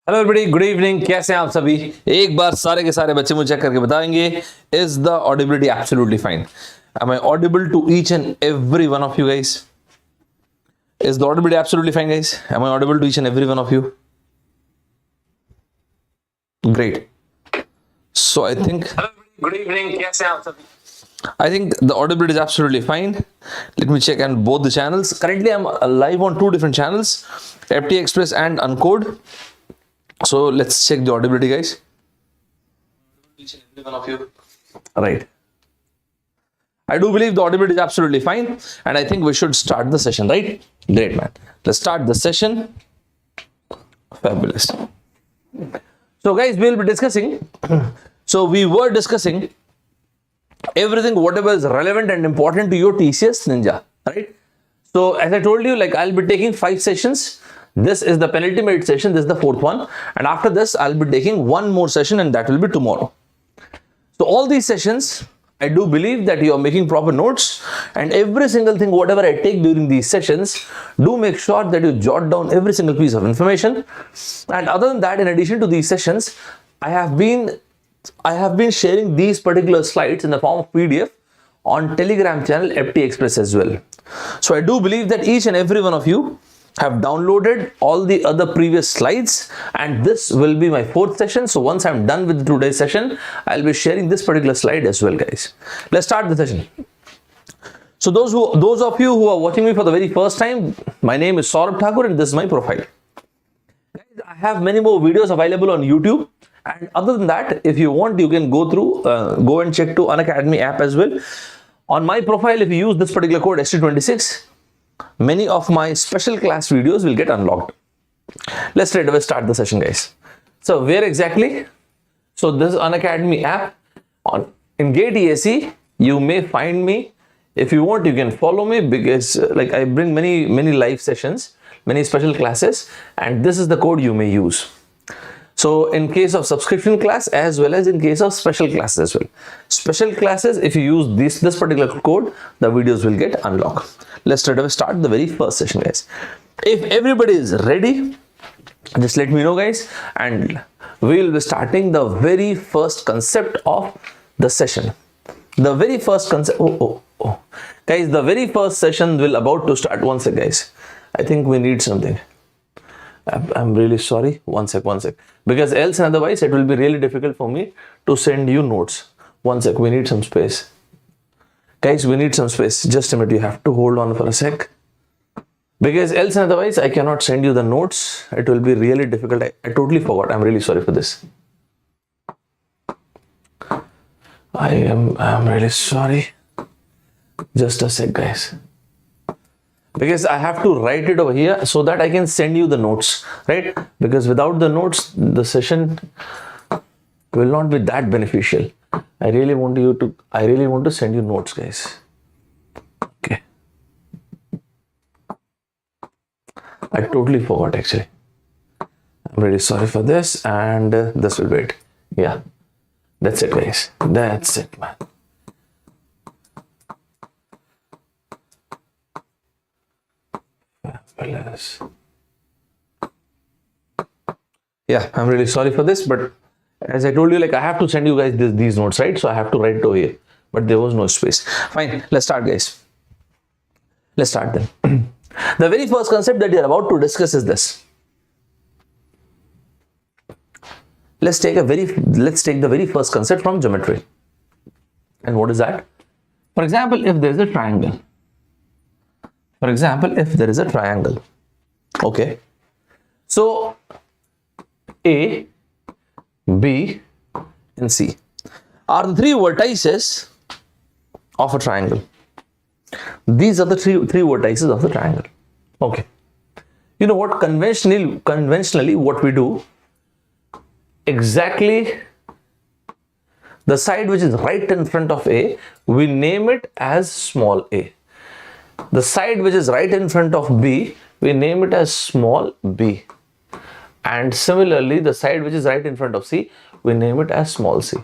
Hello everybody, good evening. कैसे हैं आप सभी? एक बार सारे के सारे बच्चे मुझे चेक करके बताएंगे, is the audibility absolutely fine? Am I audible to each and every one of you guys? Is the audibility absolutely fine, guys? Am I audible to each and every one of you? Great. So I think. Hello everybody, good evening. कैसे हैं आप सभी? I think the audibility is absolutely fine. Let me check on both the channels. Currently, I'm live on two different channels, FT Express and Uncode. So let's check the audibility, guys. Each and every one of you. Right. I do believe the audibility is absolutely fine, and I think we should start the session, right? Great, man. Let's start the session. Fabulous. So, guys, we'll be discussing. So, we were discussing everything, whatever is relevant and important to your TCS Ninja, right? So, as I told you, like I'll be taking 5 sessions. This is the penultimate session. This is the 4th one, and after this, I'll be taking one more session, and that will be tomorrow. So, all these sessions, I do believe that you are making proper notes, and every single thing, whatever I take during these sessions, do make sure that you jot down every single piece of information. And other than that, in addition to these sessions, I have been sharing these particular slides in the form of PDF on Telegram channel FT Express as well. So I do believe that each and every one of you have downloaded all the other previous slides, and this will be my 4th session. So once I'm done with today's session, I'll be sharing this particular slide as well, guys. Let's start the session. So those of you who are watching me for the very first time, my name is Saurabh Thakur, and this is my profile. Guys, I have many more videos available on YouTube, and other than that, if you want, you can go and check to Unacademy app as well. On my profile, if you use this particular code ST26, many of my special class videos will get unlocked. Let's straight away start the session, guys. So where exactly? So this is Unacademy app. In Gate EAC, you may find me. If you want, you can follow me, because like I bring many live sessions, many special classes, and this is the code you may use. So in case of subscription class as well as in case of special classes as well. Special classes, if you use this particular code, the videos will get unlocked. Let's straight away start the very first session, guys. If everybody is ready, just let me know, guys, and we will be starting the very first concept of the session. The very first concept. Guys, the very first session will about to start. One sec, guys. I think we need something. I'm really sorry. One sec. Because else and otherwise it will be really difficult for me to send you notes. One sec. We need some space. Guys, we need some space. Just a minute. You have to hold on for a sec. Because else and otherwise I cannot send you the notes. It will be really difficult. I totally forgot. I'm really sorry for this. I'm really sorry. Just a sec, guys. Because I have to write it over here so that I can send you the notes, right? Because without the notes, the session will not be that beneficial. I really want to send you notes, guys. Okay. I totally forgot, actually. I'm really sorry for this, and this will wait. Yeah. That's it, guys. That's it, man. Yeah, I'm really sorry for this, but as I told you, like I have to send you guys these notes, right? So I have to write it over here, but there was no space. Fine, let's start, guys. Let's start then. The very first concept that you're about to discuss is this. Let's take the very first concept from geometry. And what is that? For example, if there is a triangle. Okay. So A, B, and C are the 3 vertices of a triangle. These are the three vertices of the triangle. Okay. You know what? Conventionally, what we do, exactly the side which is right in front of A, we name it as small a. The side which is right in front of B, we name it as small b. And similarly, the side which is right in front of C, we name it as small c.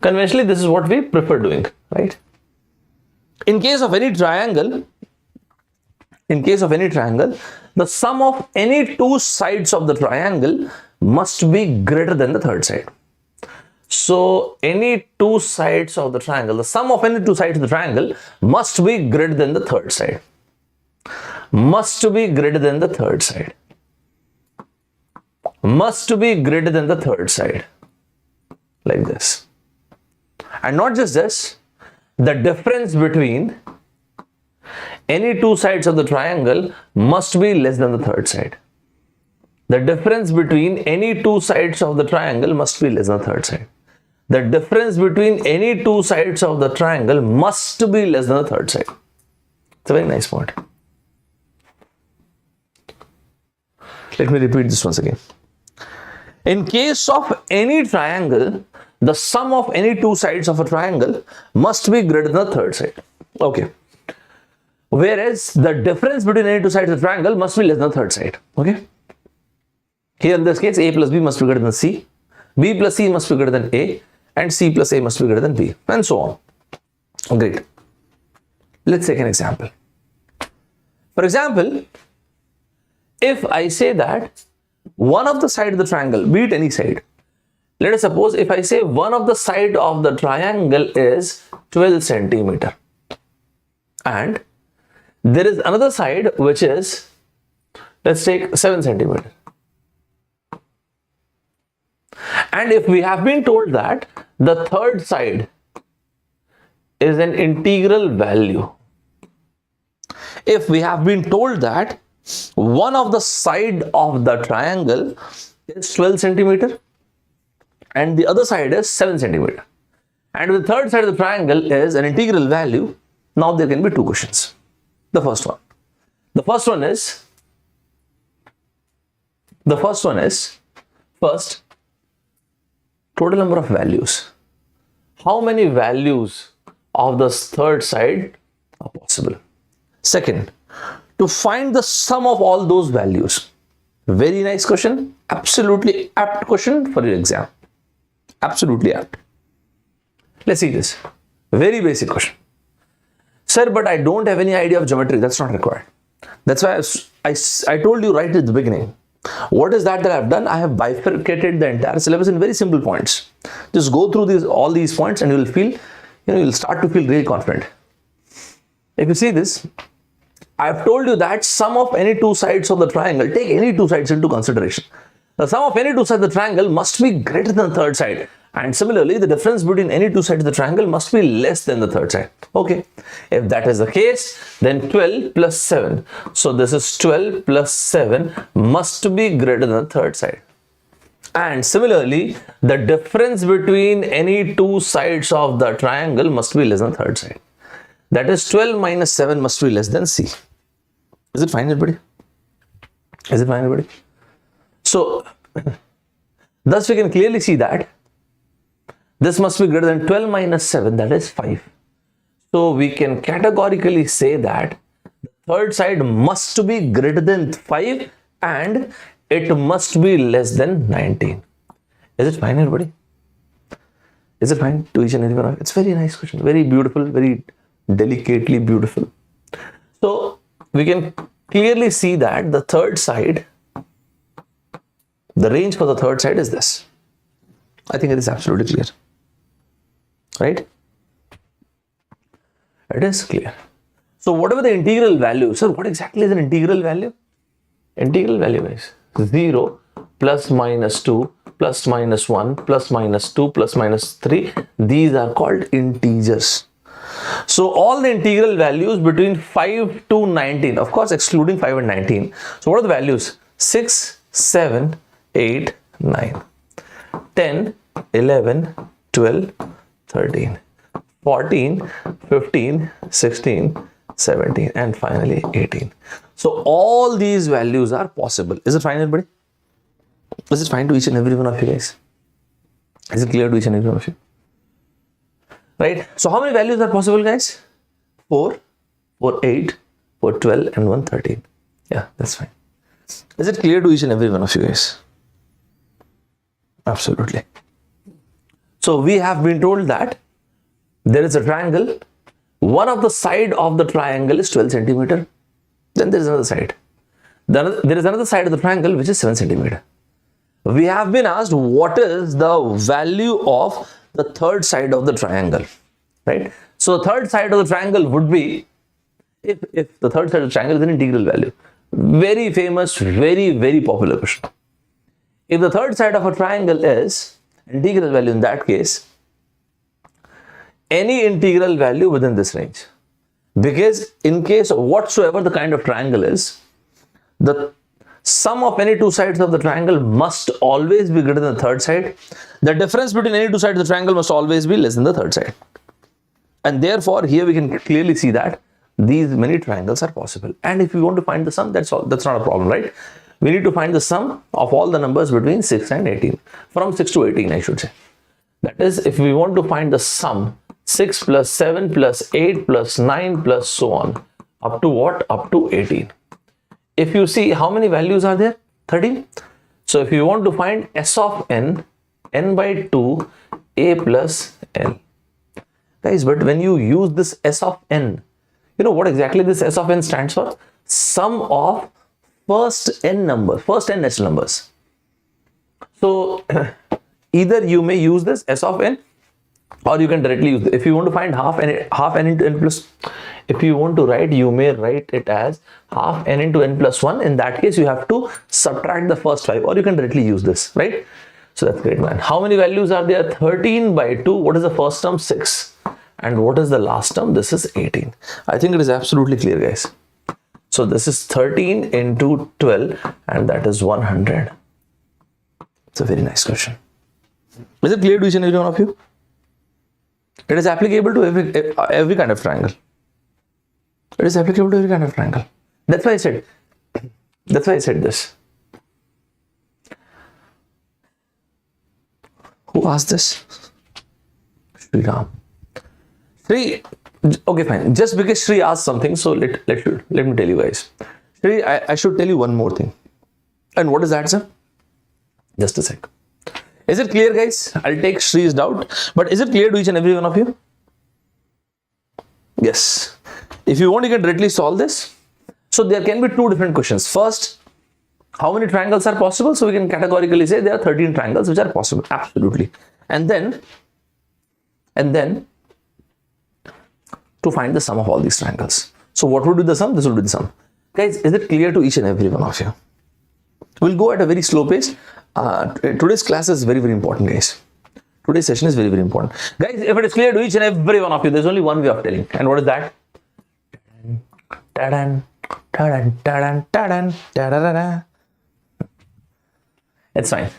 Conventionally, this is what we prefer doing, right? In case of any triangle, in case of any triangle, the sum of any two sides of the triangle must be greater than the third side. So any two sides of the triangle, the sum of any two sides of the triangle must be greater than the third side. Must be greater than the third side. Must be greater than the third side. Like this. And not just this, the difference between any two sides of the triangle must be less than the third side. The difference between any two sides of the triangle must be less than the third side. The difference between any two sides of the triangle must be less than the third side. It's a very nice point. Let me repeat this once again. In case of any triangle, the sum of any two sides of a triangle must be greater than the third side. Okay. Whereas the difference between any two sides of the triangle must be less than the third side. Okay. Here in this case, A plus B must be greater than C, B plus C must be greater than A, and C plus A must be greater than B, and so on. Great. Let's take an example. For example, if I say that one of the sides of the triangle, be it any side, let us suppose if I say one of the side of the triangle is 12 centimeter and there is another side which is, let's take 7 centimeter. And if we have been told that the third side is an integral value, if we have been told that one of the side of the triangle is 12 centimeter and the other side is 7 centimeter, and the third side of the triangle is an integral value, now there can be two questions. The first one is first, total number of values. How many values of the third side are possible? Second, to find the sum of all those values. Very nice question. Absolutely apt question for your exam. Absolutely apt. Let's see this. Very basic question. Sir, but I don't have any idea of geometry. That's not required. That's why I told you right at the beginning. What is that I've done? I have bifurcated the entire syllabus in very simple points. Just go through all these points and you will feel, you'll start to feel really confident. If you see this, I've told you that sum of any two sides of the triangle, take any two sides into consideration. The sum of any two sides of the triangle must be greater than the third side. And similarly, the difference between any two sides of the triangle must be less than the third side. Okay. If that is the case, then 12 plus 7. So this is 12 plus 7 must be greater than the third side. And similarly, the difference between any two sides of the triangle must be less than the third side. That is 12 minus 7 must be less than C. Is it fine, everybody? Is it fine, everybody? So, thus we can clearly see that this must be greater than 12 minus 7, that is 5. So, we can categorically say that the third side must be greater than 5 and it must be less than 19. Is it fine, everybody? Is it fine to each and every one of you? It's a very nice question, very beautiful, very delicately beautiful. So, we can clearly see that the third side, the range for the third side is this. I think it is absolutely clear. Right? It is clear. So, whatever the integral value, sir, what exactly is an integral value? Integral value is 0 plus minus 2 plus minus 1 plus minus 2 plus minus 3. These are called integers. So, all the integral values between 5 to 19, of course, excluding 5 and 19. So, what are the values? 6, 7, 8, 9, 10, 11, 12, 13, 14, 15, 16, 17, and finally 18. So, all these values are possible. Is it fine, everybody? Is it fine to each and every one of you guys? Is it clear to each and every one of you? Right? So, how many values are possible, guys? 4, 8, 12, and 113. Yeah, that's fine. Is it clear to each and every one of you guys? Absolutely. So, we have been told that there is a triangle. One of the side of the triangle is 12 centimeter Then there is another side. There is another side of the triangle which is 7 centimeter. We have been asked what is the value of the third side of the triangle, right? So the third side of the triangle would be, if the third side of the triangle is an integral value. Very famous, very popular question. If the third side of a triangle is integral value, in that case, any integral value within this range. Because in case of whatsoever the kind of triangle is, the sum of any two sides of the triangle must always be greater than the third side. The difference between any two sides of the triangle must always be less than the third side. And therefore, here we can clearly see that these many triangles are possible. And if we want to find the sum, that's not a problem, right? We need to find the sum of all the numbers between 6 and 18. From 6 to 18, I should say. That is, if we want to find the sum, 6 plus 7 plus 8 plus 9 plus so on, up to what? Up to 18. If you see how many values are there? 13. So if you want to find S of n, n by 2, a plus l. Guys, but when you use this S of n, you know what exactly this S of n stands for? Sum of first n numbers, first n natural numbers. So either you may use this S of n, or you can directly use it. If you want to find half n into n plus, if you want to write, you may write it as half n into n plus 1. In that case, you have to subtract the first 5, or you can directly use this, right? So that's great, man. How many values are there? 13 by 2. What is the first term? 6. And what is the last term? This is 18. I think it is absolutely clear, guys. So this is 13 into 12, and that is 100. It's a very nice question. Is it clear to each and every one of you? It is applicable to every kind of triangle. It is applicable to every kind of triangle. That's why I said this. Who asked this? Sri Ram. Sri, okay, fine. Just because Sri asked something, so let me tell you guys. Sri, I should tell you one more thing. And what is that, sir? Just a sec. Is it clear, guys? I'll take Sri's doubt. But is it clear to each and every one of you? Yes. If you want, you can directly solve this. So there can be two different questions. First, how many triangles are possible? So we can categorically say there are 13 triangles which are possible. Absolutely. And then to find the sum of all these triangles. So what would be the sum? This would be the sum. Guys, is it clear to each and every one of you? We'll go at a very slow pace. Today's class is very important, guys. Today's session is very important. Guys, if it is clear to each and every one of you, there's only one way of telling. And what is that? Ta-dan, ta-dan, ta-dan, ta-dan, ta-da-da-da. It's fine.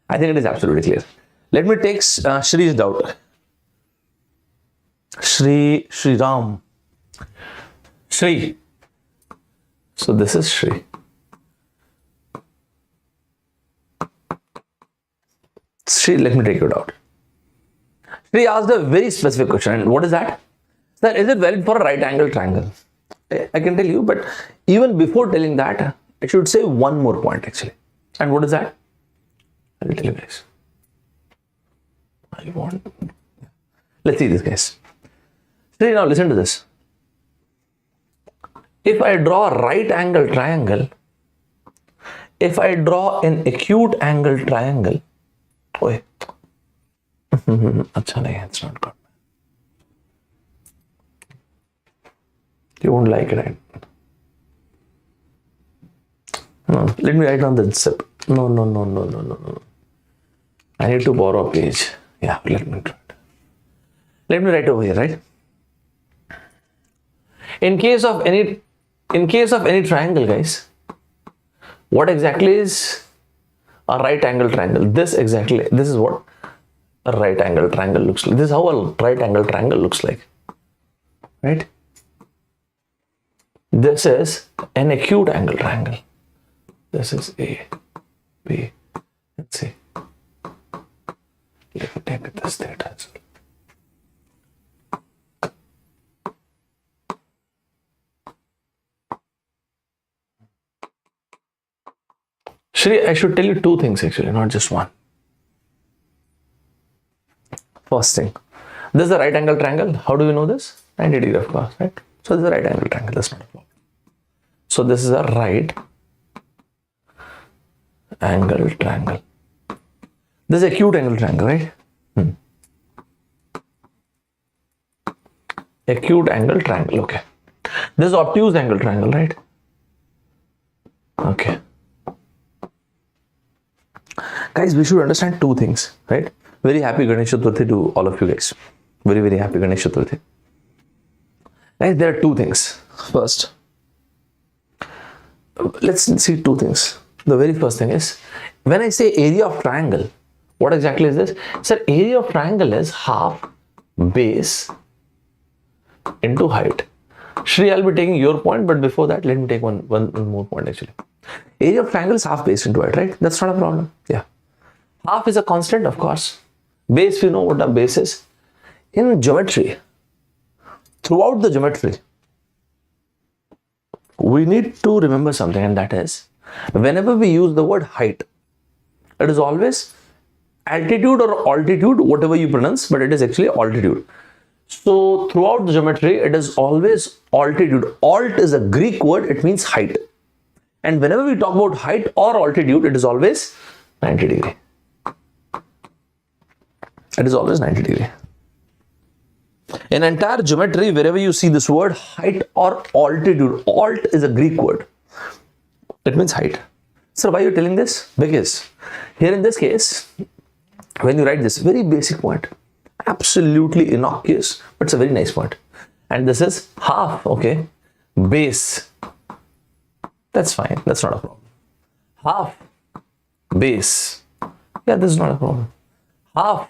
I think it is absolutely clear. Let me take Shri's doubt. Sri Ram. Sri. So this is Sri. Sri, let me take it out. Sri asked a very specific question. And what is that? Sir, is it valid for a right angle triangle? I can tell you, but even before telling that, I should say one more point actually. And what is that? I will tell you guys. Let's see this, guys. Sri, now listen to this. If I draw a right angle triangle, if I draw an acute angle triangle, oh, it's not good. You won't like it, right? No, let me write on the zip. No. I need to borrow a page. Yeah, let me try it. Let me write over here, right? In case of any triangle, guys, what exactly is a right angle triangle? This is what a right angle triangle looks like. This is how a right angle triangle looks like, right? This is an acute angle triangle. This is A, B, and C. Let me take this theta as well. Shri, I should tell you two things actually, not just one. First thing, this is a right angle triangle. How do you know this? 90 degree, of course, right? So this is a right angle triangle. That's not a problem. So this is a right angle triangle. This is acute angle triangle, right? Acute angle triangle, okay. This is obtuse angle triangle, right? Okay. Guys, we should understand two things, right? Very happy Ganesh Chaturthi to all of you guys. Very, very happy Ganesh Chaturthi. Guys, there are two things. First, let's see two things. The very first thing is, when I say area of triangle, what exactly is this? Sir, area of triangle is half base into height. Shri, I'll be taking your point, but before that, let me take one more point actually. Area of triangle is half base into height, right? That's not a problem. Yeah. Half is a constant, of course. Base, we know what a base is. In geometry, throughout the geometry, we need to remember something, and that is, whenever we use the word height, it is always altitude or altitude, whatever you pronounce, but it is actually altitude. So throughout the geometry, it is always altitude. Alt is a Greek word, it means height. And whenever we talk about height or altitude, it is always 90 degree. It is always 90 degree. In entire geometry, wherever you see this word height or altitude, alt is a Greek word. It means height. So why are you telling this? Because here in this case, when you write this very basic point, absolutely innocuous, but it's a very nice point. And this is half, okay, base. That's fine. That's not a problem. Half base. Yeah, this is not a problem. Half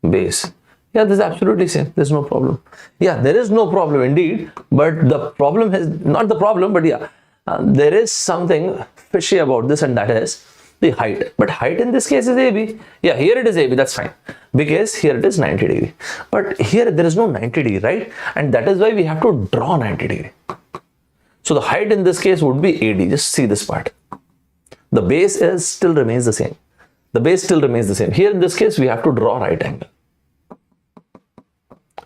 base. Yeah, this is absolutely same. There's no problem. Yeah, there is no problem indeed. But the problem is not the problem, but yeah, there is something fishy about this, and that is the height. But height in this case is AB. Yeah, here it is AB. That's fine. Because here it is 90 degree. But here there is no 90 degree, right? And that is why we have to draw 90 degree. So the height in this case would be AD. Just see this part. The base still remains the same. The base still remains the same. Here in this case, we have to draw right angle.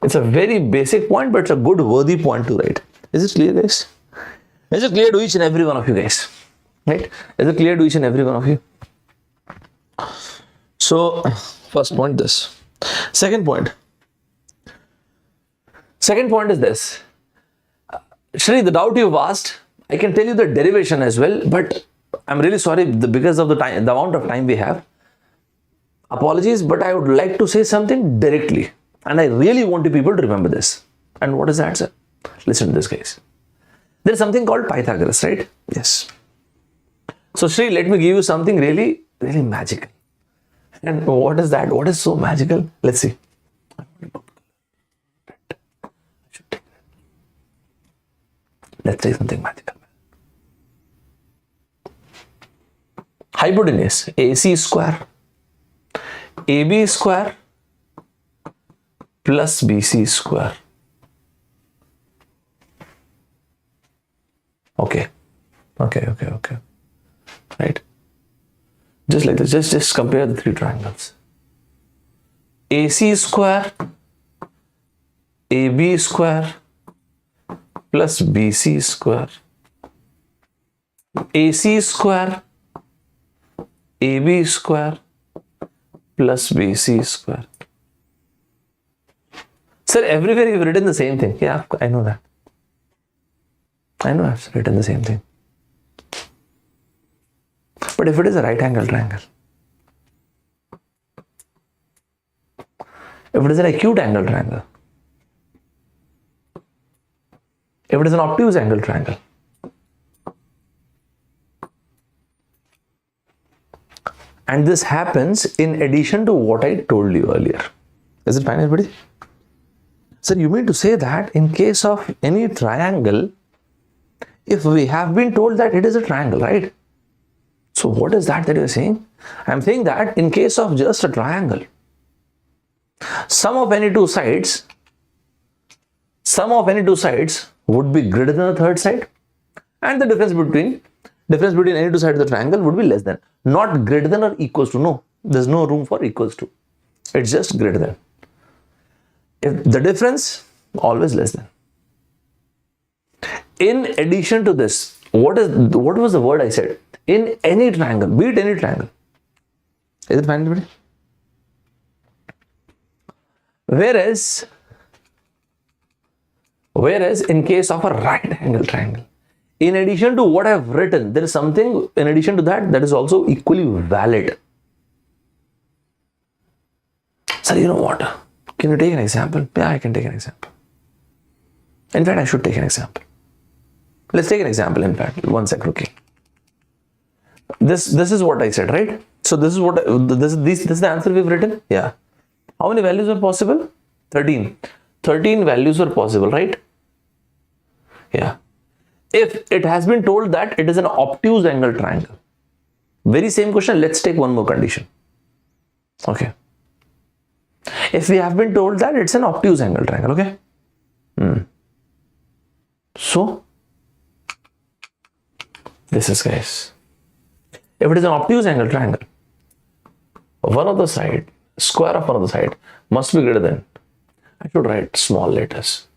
It's a very basic point, but it's a good worthy point to write. Is it clear, guys? Is it clear to each and every one of you guys? Right? Is it clear to each and every one of you? So, first point this. Second point. Second point is this. Shri, the doubt you've asked, I can tell you the derivation as well, but I'm really sorry because of the time, the amount of time we have. Apologies, but I would like to say something directly. And I really want you people to remember this. And what is the answer? Listen to this, guys. There is something called Pythagoras, right? Yes. So, Shri, let me give you something really, really magical. And what is that? What is so magical? Let's see. Let's say something magical. Hypotenuse AC square, AB square plus BC square. Okay. Right? Just like this. Just compare the three triangles. AC square, AB square plus BC square. AC square, AB square plus BC square. Sir, everywhere you've written the same thing. Yeah, I know that. I know I've written the same thing. But if it is a right angle triangle, if it is an acute angle triangle, if it is an obtuse angle triangle, and this happens in addition to what I told you earlier. Is it fine, everybody? Sir, you mean to say that in case of any triangle, if we have been told that it is a triangle, right? So what is that you're saying? I'm saying that in case of just a triangle, sum of any two sides would be greater than the third side, and the difference between any two sides of the triangle would be less than, not greater than or equals to. No, there's no room for equals to. It's just greater than. If the difference, always less than. In addition to this, what was the word I said? In any triangle, be it any triangle. Is it fine, everybody? Whereas in case of a right angle triangle, in addition to what I've written, there is something in addition to that is also equally valid. Sir, you know what? Can you take an example? Yeah, I can take an example. In fact, I should take an example. Let's take an example, in fact. One sec, okay. This is what I said, right? So this is the answer we've written. Yeah. How many values are possible? 13. 13 values are possible, right? Yeah. If it has been told that it is an obtuse angle triangle. Very same question. Let's take one more condition. Okay. If we have been told that it's an obtuse angle triangle, okay? So, this is, guys. If it is an obtuse angle triangle, one of the side, square of one of the side must be greater than, I should write small letters.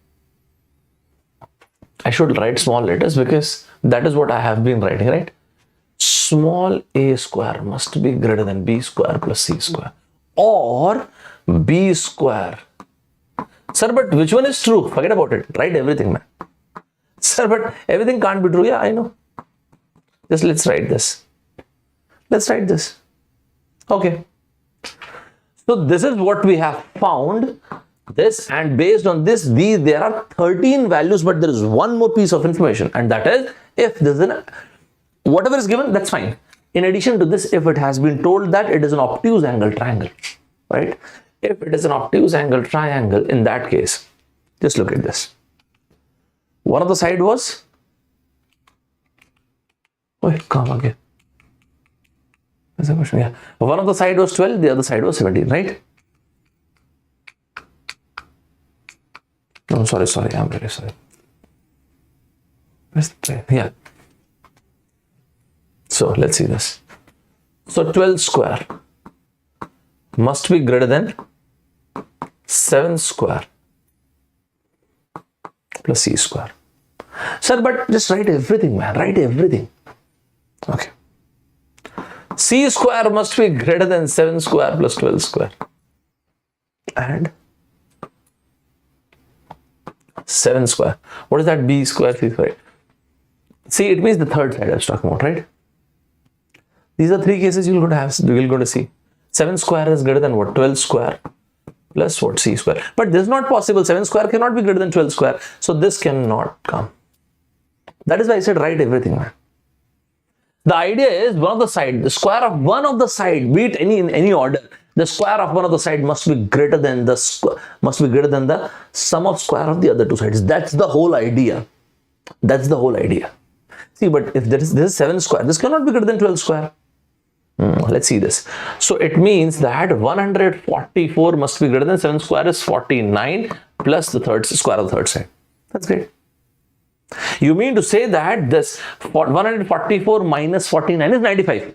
I should write small letters because that is what I have been writing, right? Small a square must be greater than b square plus c square, or b square. Sir, but which one is true? Forget about it. Write everything, man. Sir, but everything can't be true. Yeah, I know. Just let's write this. Let's write this. Okay. So this is what we have found. This, and based on this, there are 13 values, but there is one more piece of information, and that is if this is whatever is given, that's fine. In addition to this, if it has been told that it is an obtuse angle triangle, right? If it is an obtuse angle triangle, in that case, just look at this. One of the side was, come again. That's a question. Yeah. One of the side was 12, the other side was 17, right? No, sorry, I'm very sorry. Yeah. So let's see this. So 12 square must be greater than 7 square plus c square. Sir, but just write everything, man. Write everything. Okay. C square must be greater than 7 square plus 12 square. And 7 square. What is that? B square, C square. See, it means the third side I was talking about, right? These are three cases you're going to see. 7 square is greater than what? 12 square plus what? C square. But this is not possible. 7 square cannot be greater than 12 square. So this cannot come. That is why I said write everything, man. The idea is one of the side, the square of one of the side, be it in any order, the square of one of the side must be greater than the sum of square of the other two sides. That's the whole idea. That's the whole idea. See, but if this is 7 square, this cannot be greater than 12 square. Let's see this. So it means that 144 must be greater than 7 square is 49 plus the third square of the third side. That's great. You mean to say that this 144 minus 49 is 95.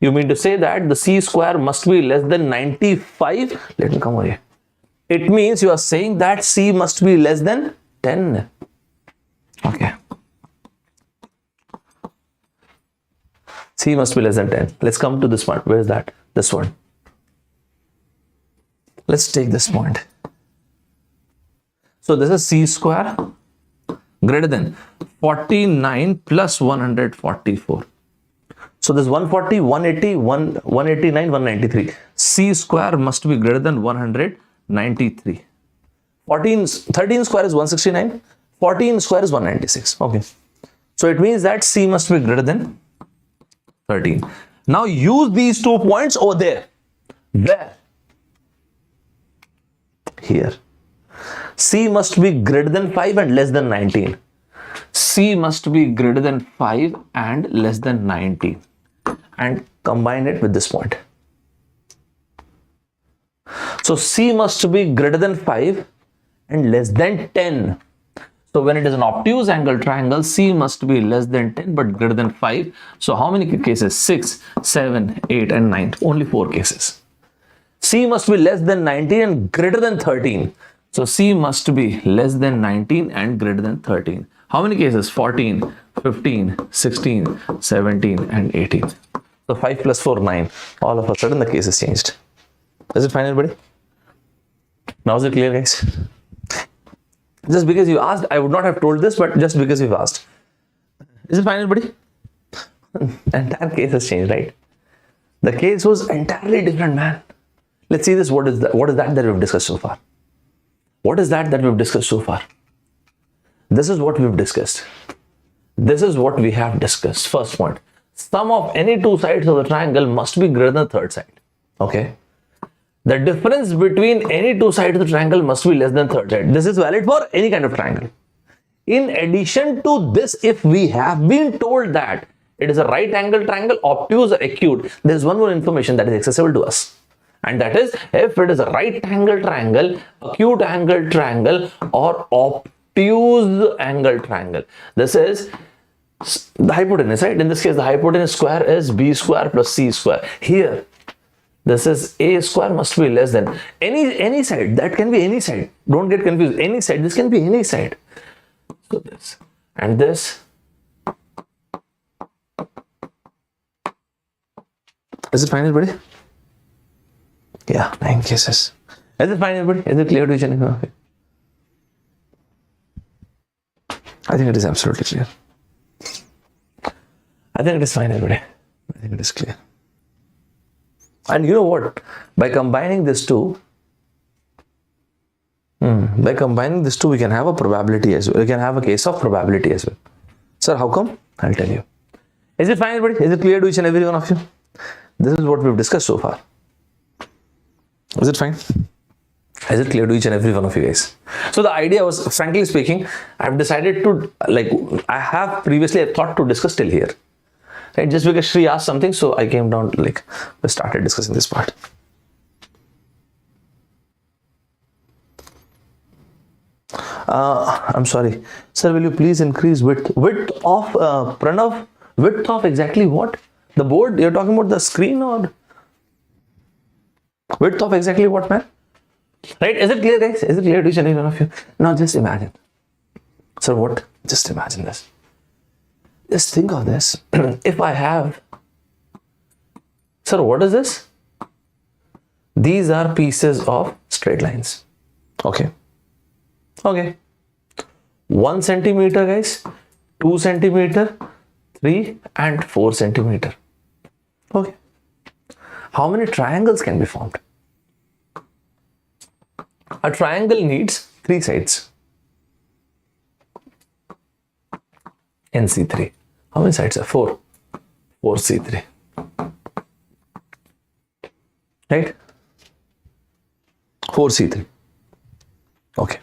You mean to say that the c square must be less than 95. Let me come over here. It means you are saying that c must be less than 10. Okay. C must be less than 10. Let's come to this part. Where is that? This one. Let's take this point. So this is c square greater than 49 plus 144. So this 140, 180, 189, 193. C square must be greater than 193. 13 square is 169. 14 square is 196. Okay. So it means that C must be greater than 13. Now use these 2 points over there. Where? Here. C must be greater than 5 and less than 19. C must be greater than 5 and less than 19. And combine it with this point. So C must be greater than 5 and less than 10. So when it is an obtuse angle triangle, C must be less than 10 but greater than 5. So how many cases? 6, 7, 8 and 9. Only 4 cases. C must be less than 19 and greater than 13. So C must be less than 19 and greater than 13. How many cases? 14, 15, 16, 17, and 18. So 5 plus 4, 9. All of a sudden the case is changed. Is it fine, everybody? Now is it clear, guys? Just because you asked, I would not have told this, but just because you've asked. Is it fine, everybody? Entire case has changed, right? The case was entirely different, man. Let's see this. What is that we've discussed so far? What is that we've discussed so far? This is what we've discussed. This is what we have discussed. First point. Sum of any two sides of the triangle must be greater than the third side. Okay. The difference between any two sides of the triangle must be less than third side. This is valid for any kind of triangle. In addition to this, if we have been told that it is a right angle triangle, obtuse or acute, there is one more information that is accessible to us. And that is, if it is a right angle triangle, acute angle triangle, or obtuse angle triangle. This is the hypotenuse, right? In this case, the hypotenuse square is b square plus c square. Here, this is a square must be less than any side. That can be any side. Don't get confused. Any side. This can be any side. So this and this. Is it fine, everybody? Yeah, 9 cases. Is it fine, everybody? Is it clear to each and every? I think it is absolutely clear. I think it is fine, everybody. I think it is clear. And you know what? By combining these two, we can have a probability as well. We can have a case of probability as well. Sir, how come? I'll tell you. Is it fine, everybody? Is it clear to each and every one of you? This is what we've discussed so far. Is it fine? Is it clear to each and every one of you guys? So the idea was, frankly speaking, I've decided to, I have previously thought to discuss till here. Right? Just because Shri asked something, so I came down, we started discussing this part. I'm sorry. Sir, will you please increase width of, Pranav, width of exactly what? The board? You're talking about the screen or? Width of exactly what, man? Right? Is it clear, guys? Is it clear to each and every one of you? Now just imagine. Sir, what? Just imagine this. Just think of this. If I have... Sir, what is this? These are pieces of straight lines. Okay. Okay. 1 centimeter, guys. 2 centimeter. 3 and 4 centimeter. Okay. How many triangles can be formed? A triangle needs 3 sides. NC3. How many sides are 4? 4C3. Right? 4C3. Okay.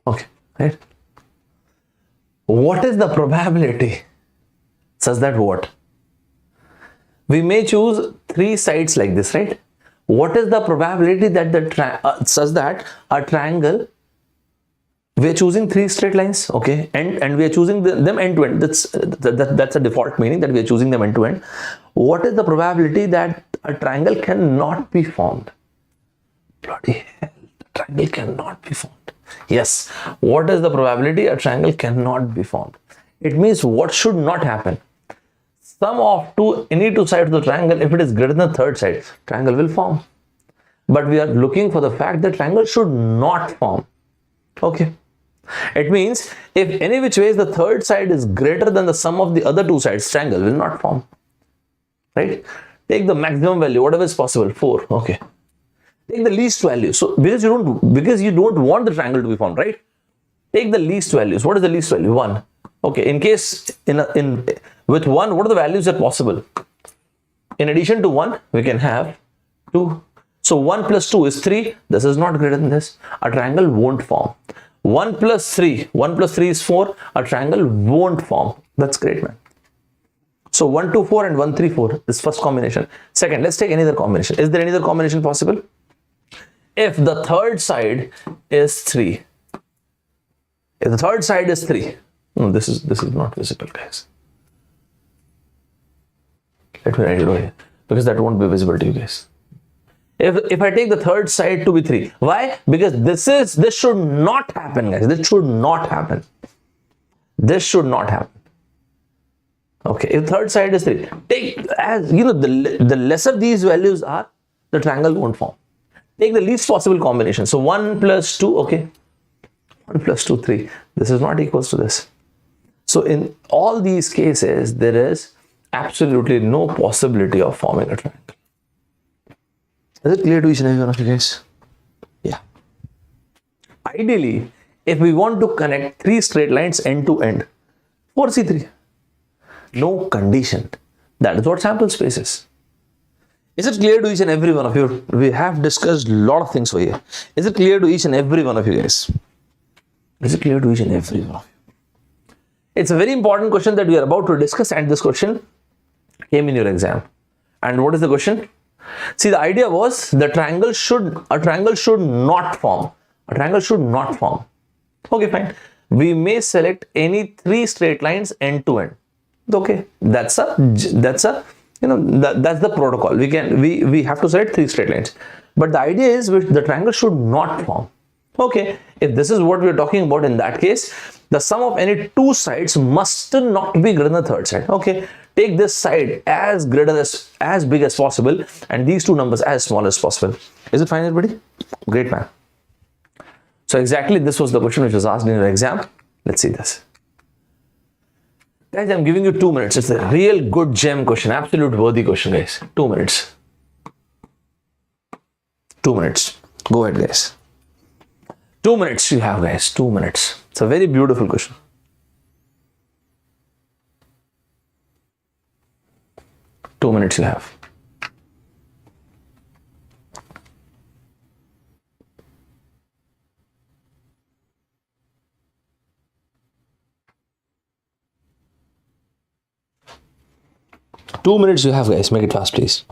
Okay. Right? What is the probability such that what? We may choose 3 sides like this, right? What is the probability that such that a triangle, we are choosing 3 straight lines, okay, and we are choosing them end to end. That's a default meaning that we are choosing them end to end. What is the probability that a triangle cannot be formed? Bloody hell, the triangle cannot be formed. Yes, what is the probability a triangle cannot be formed? It means what should not happen? Sum of any two sides of the triangle, if it is greater than the third side, triangle will form. But we are looking for the fact that triangle should not form. Okay. It means if any which ways the third side is greater than the sum of the other 2 sides, triangle will not form. Right? Take the maximum value, whatever is possible, 4. Okay. Take the least value. So because you don't want the triangle to be formed, right? Take the least values. What is the least value? 1. Okay. In case with 1, what are the values that are possible? In addition to 1, we can have 2. So 1 plus 2 is 3. This is not greater than this. A triangle won't form. 1 plus 3 is 4. A triangle won't form. That's great, man. So 1, 2, 4 and 1, 3, 4. This first combination. Second, let's take another combination. Is there any other combination possible? If the third side is 3. If the third side is 3. No, this is not visible, guys. Let me write it over here, because that won't be visible to you guys. If I take the third side to be 3, why? Because this should not happen, guys. This should not happen. This should not happen. Okay, if third side is 3, take, as you know, the lesser these values are, the triangle won't form. Take the least possible combination. So 1 plus 2, okay, 1 plus 2, 3. This is not equals to this. So in all these cases, there is absolutely no possibility of forming a triangle. Is it clear to each and every one of you guys? Yeah. Ideally, if we want to connect 3 straight lines end to end, 4C3. No condition. That is what sample space is. Is it clear to each and every one of you? We have discussed a lot of things over here. Is it clear to each and every one of you guys? Is it clear to each and every one of you? It's a very important question that we are about to discuss, and this question came in your exam. And what is the question? See, the idea was a triangle should not form. A triangle should not form. Okay, fine. We may select any 3 straight lines end to end. Okay, that's the protocol. We have to select 3 straight lines. But the idea is the triangle should not form. Okay, if this is what we're talking about, in that case, the sum of any 2 sides must not be greater than the third side. Okay, take this side as big as possible, and these 2 numbers as small as possible. Is it fine, everybody? Great, man. So exactly this was the question which was asked in your exam. Let's see this. Guys, I'm giving you 2 minutes. It's a real good gem question, absolute worthy question, guys. 2 minutes. 2 minutes. Go ahead, guys. 2 minutes you have, guys. 2 minutes. It's a very beautiful question. Two minutes you have. Two minutes you have, guys. Make it fast, please.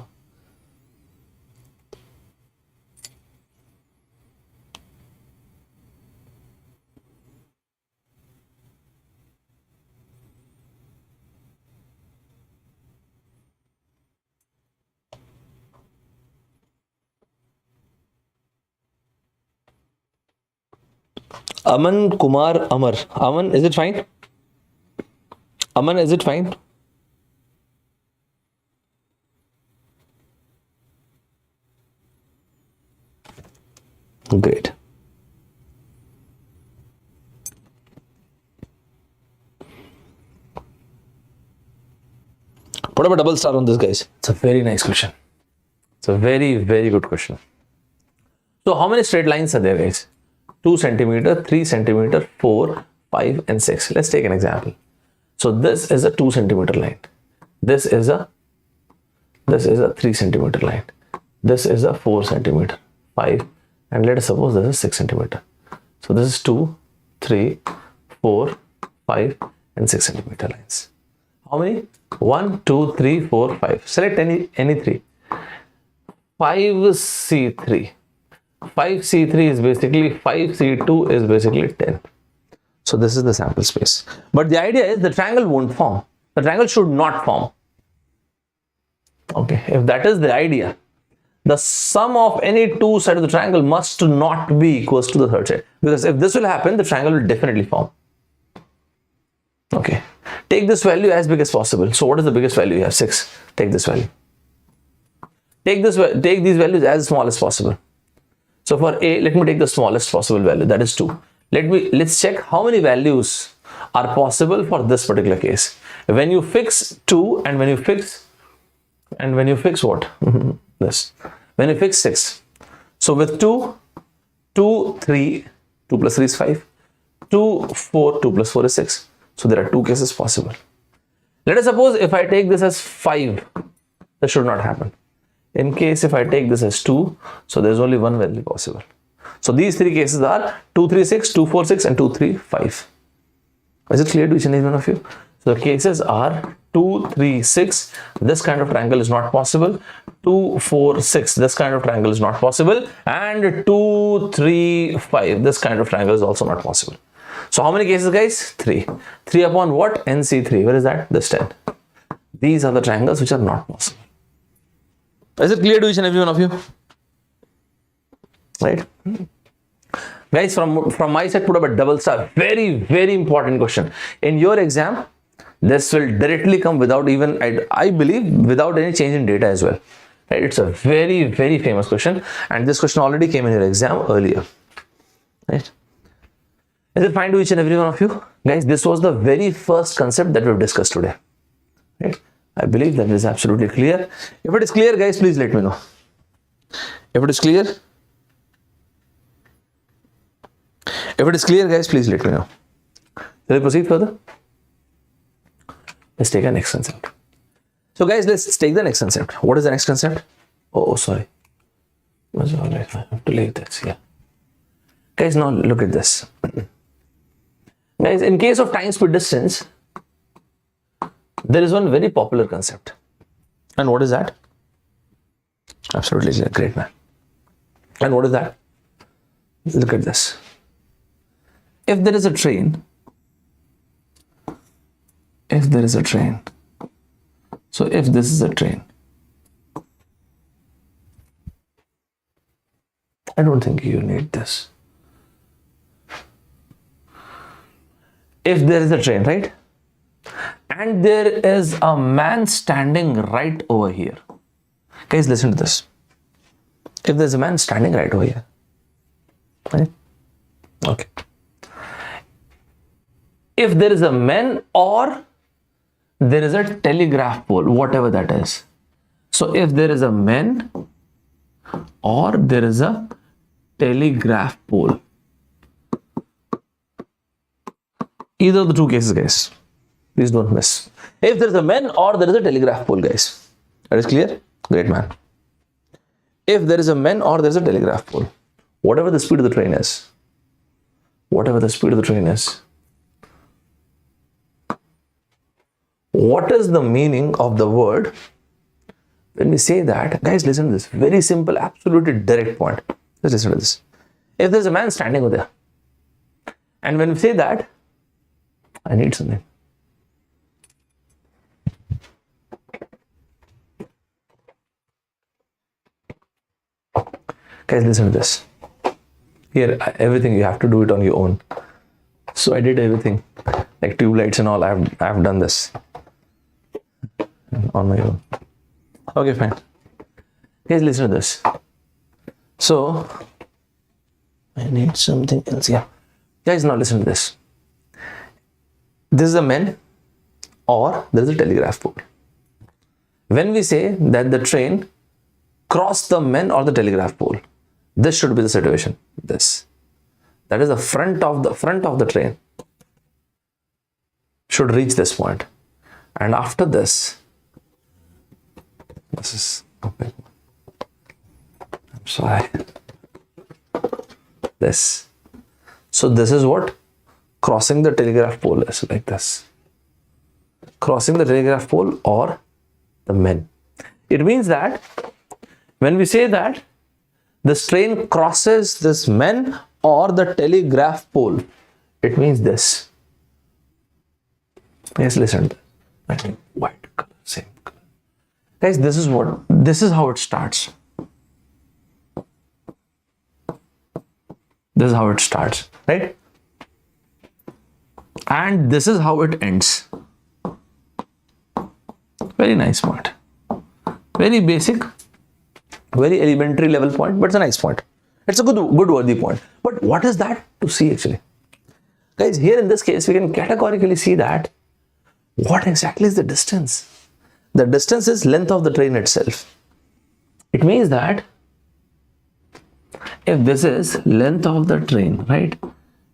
Aman Kumar Amar. Aman, is it fine? Aman, is it fine? Great. Put up a double star on this, guys. It's a very nice question. It's a very, very good question. So how many straight lines are there, guys? 2 centimeter, 3 centimeter, 4, 5, and 6. Let's take an example. So this is a 2 centimeter line. This is a 3 centimeter line. This is a 4 centimeter, 5, and let us suppose this is 6 centimeter. So this is 2, 3, 4, 5, and 6 centimeter lines. How many? 1, 2, 3, 4, 5. Select any 3. 5C3. 5C3 is basically 5C2 is basically 10. So this is the sample space. But the idea is the triangle won't form. The triangle should not form. Okay, if that is the idea, the sum of any 2 sides of the triangle must not be equals to the third side. Because if this will happen, the triangle will definitely form. Okay, take this value as big as possible. So what is the biggest value you have? 6. Take this value. Take these values as small as possible. So for A, let me take the smallest possible value, that is 2. Let's check how many values are possible for this particular case. When you fix 2 and when you fix what? This. When you fix 6. So with 2, 3 plus 3 is 5. 2, 4, 2 plus 4 is 6. So there are 2 cases possible. Let us suppose if I take this as 5, that should not happen. In case if I take this as 2, so there's only one value possible. So these 3 cases are 2, 3, 6, 2, 4, 6, and 2, 3, 5. Is it clear to each and every one of you? So the cases are 2, 3, 6. This kind of triangle is not possible. 2, 4, 6. This kind of triangle is not possible. And 2, 3, 5. This kind of triangle is also not possible. So how many cases, guys? 3. 3 upon what? NC3. Where is that? This 10. These are the triangles which are not possible. Is it clear to each and every one of you? right? Guys, from my side, put up a double star. Very, very important question. In your exam, this will directly come without even, I believe, without any change in data as well. Right? It's a very, very famous question. And this question already came in your exam earlier. Right? Is it fine to each and every one of you? Guys, this was the very first concept that we've discussed today. Right? I believe that is absolutely clear. If it is clear, guys, please let me know. If it is clear, guys, please let me know. Shall I proceed further? Let's take the next concept. So guys, let's take the next concept. What is the next concept? Oh, sorry. That's all right. I have to leave this. Yeah. Guys, now look at this. Guys, in case of time, speed, distance, there is one very popular concept. And what is that? Absolutely great, man. And what is that? Look at this. If there is a train, so if this is a train, I don't think you need this. If there is a train, right? And there is a man standing right over here. Guys, listen to this. If there's a man standing right over here, right? Okay. If there is a man or there is a telegraph pole, whatever that is. So if there is a man or there is a telegraph pole, either of the two cases, guys, please don't miss. If there is a man or there is a telegraph pole, guys, that is clear? Great, man. If there is a man or there is a telegraph pole, whatever the speed of the train is, what is the meaning of the word when we say that? Guys, listen to this. Very simple, absolutely direct point. Let's listen to this. If there's a man standing over there, and when we say that, I need something. Guys, listen to this. Here, everything you have to do it on your own. So I did everything, like tube lights and all. I've done this on my own. Okay, fine. Guys, listen to this. So I need something else. Yeah. Guys, now listen to this. This is a man or there is a telegraph pole. When we say that the train crossed the man or the telegraph pole, this should be the situation. This. That is the front of the train should reach this point. And after this is okay. I'm sorry. This. So this is what crossing the telegraph pole is, like this. Crossing the telegraph pole or the men. It means that when we say that this train crosses this men or the telegraph pole, it means this. Yes, listen to this. White color, same color. Guys, this is how it starts. This is how it starts, right? And this is how it ends. Very nice point. Very basic, very elementary level point, but it's a nice point. It's a good worthy point. But what is that to see actually? Guys, here in this case, we can categorically see that what exactly is the distance? The distance is length of the train itself. It means that if this is length of the train, right?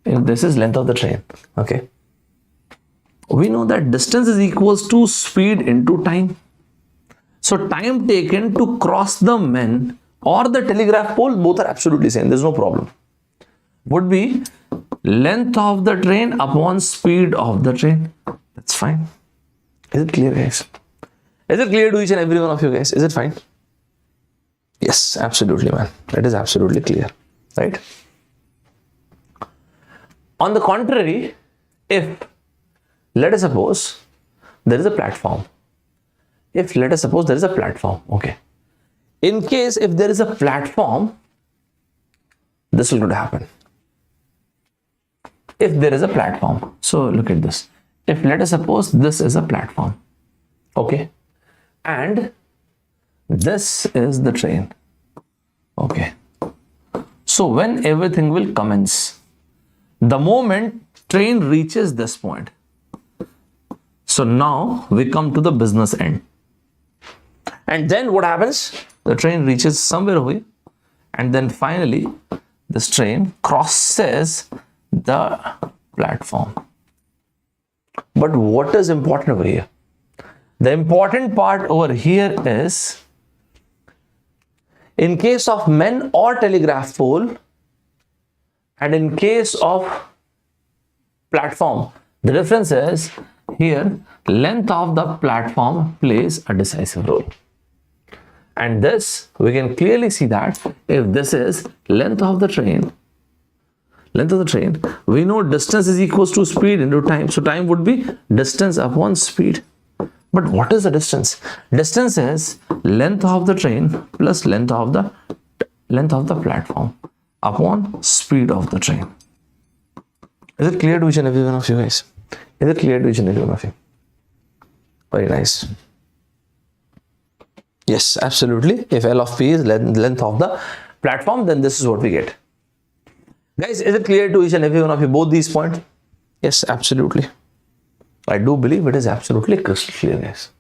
If this is length of the train, okay? We know that distance is equals to speed into time. So time taken to cross the men or the telegraph pole, both are absolutely same. There's no problem. Would be length of the train upon speed of the train. That's fine. Is it clear, guys? Is it clear to each and every one of you guys? Is it fine? Yes, absolutely, man. It is absolutely clear, right? On the contrary, if let us suppose there is a platform. Okay. In case if there is a platform, this will going to happen. If there is a platform, so look at this. If let us suppose this is a platform, okay, and this is the train, okay. So when everything will commence, the moment train reaches this point, so now we come to the business end, and then what happens? The train reaches somewhere over here, and then finally this train crosses the platform. But what is important over here? The important part over here is, in case of men or telegraph pole, and in case of platform, the difference is here length of the platform plays a decisive role. And this we can clearly see that if this is length of the train, we know distance is equals to speed into time. So time would be distance upon speed. But what is the distance? Distance is length of the train plus length of the platform upon speed of the train. Is it clear to each and every one of you guys? Is it clear to each and every one of you? Very nice. Yes, absolutely. If L of P is length of the platform, then this is what we get. Guys, is it clear to each and every one of you both these points? Yes, absolutely. I do believe it is absolutely crystal clear, guys.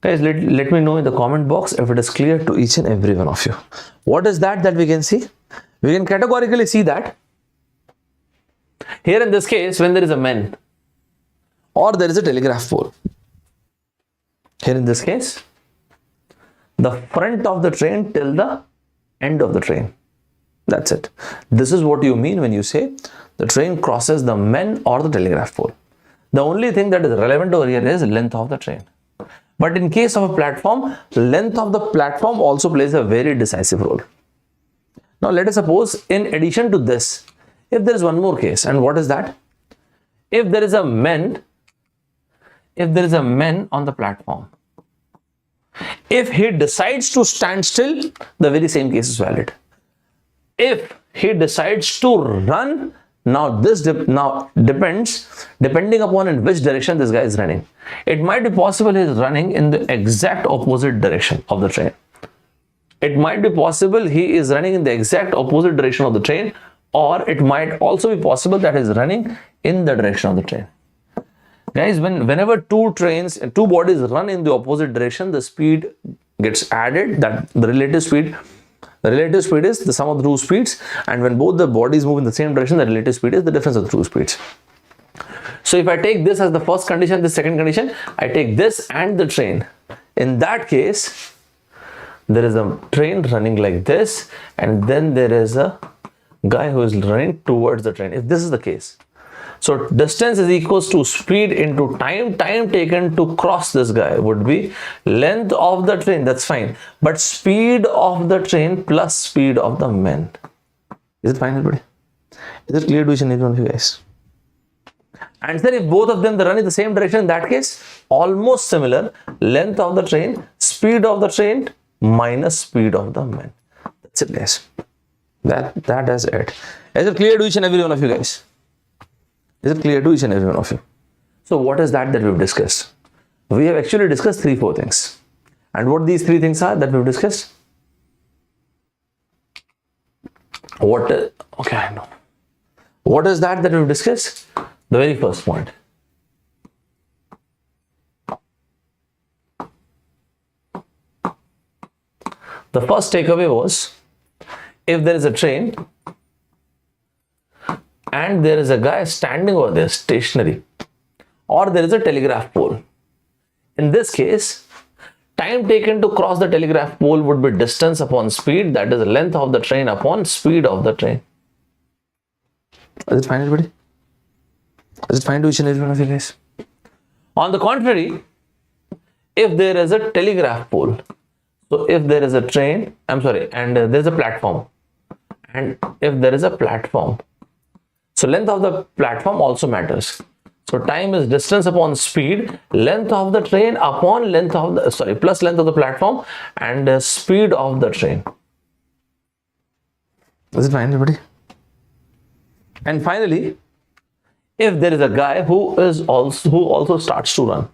Guys, let me know in the comment box if it is clear to each and every one of you. What is that we can see? We can categorically see that here in this case, when there is a man or there is a telegraph pole, here in this case, the front of the train till the end of the train. That's it. This is what you mean when you say the train crosses the men or the telegraph pole. The only thing that is relevant over here is length of the train. But in case of a platform, length of the platform also plays a very decisive role. Now let us suppose in addition to this, if there is one more case, and what is that? If there is a man on the platform, if he decides to stand still, the very same case is valid. If he decides to run, now this depending upon in which direction this guy is running. It might be possible he is running in the exact opposite direction of the train. It might be possible he is running in the exact opposite direction of the train, or it might also be possible that he is running in the direction of the train. Guys, whenever two bodies run in the opposite direction, the speed gets added, that the relative speed is the sum of the two speeds, and when both the bodies move in the same direction, the relative speed is the difference of the two speeds. So if I take this as the first condition, the second condition, I take this and the train. In that case, there is a train running like this, and then there is a guy who is running towards the train. If this is the case, so distance is equals to speed into time. Time taken to cross this guy would be length of the train. That's fine. But speed of the train plus speed of the men. Is it fine, everybody? Is it clear to each and every one of you guys? And then if both of them they run in the same direction, in that case, almost similar. Length of the train, speed of the train minus speed of the men. That's it, guys. That is it. Is it clear to each and every one of you guys? Is it clear to each and every one of you? So what is that we've discussed? We have actually discussed 3-4 things. And what these 3 things are that we've discussed? What is that we've discussed? The very first point. The first takeaway was, if there is a train and there is a guy standing over there stationary, or there is a telegraph pole. In this case, time taken to cross the telegraph pole would be distance upon speed, that is length of the train upon speed of the train. Is it fine, everybody? Is it fine to each and every one of you guys? On the contrary, if there is a telegraph pole, so if there is a train, and there is a platform, and if there is a platform, so length of the platform also matters. So time is distance upon speed, length of the train upon length of the, plus length of the platform, and speed of the train. Is it fine, everybody? And finally, if there is a guy who also starts to run,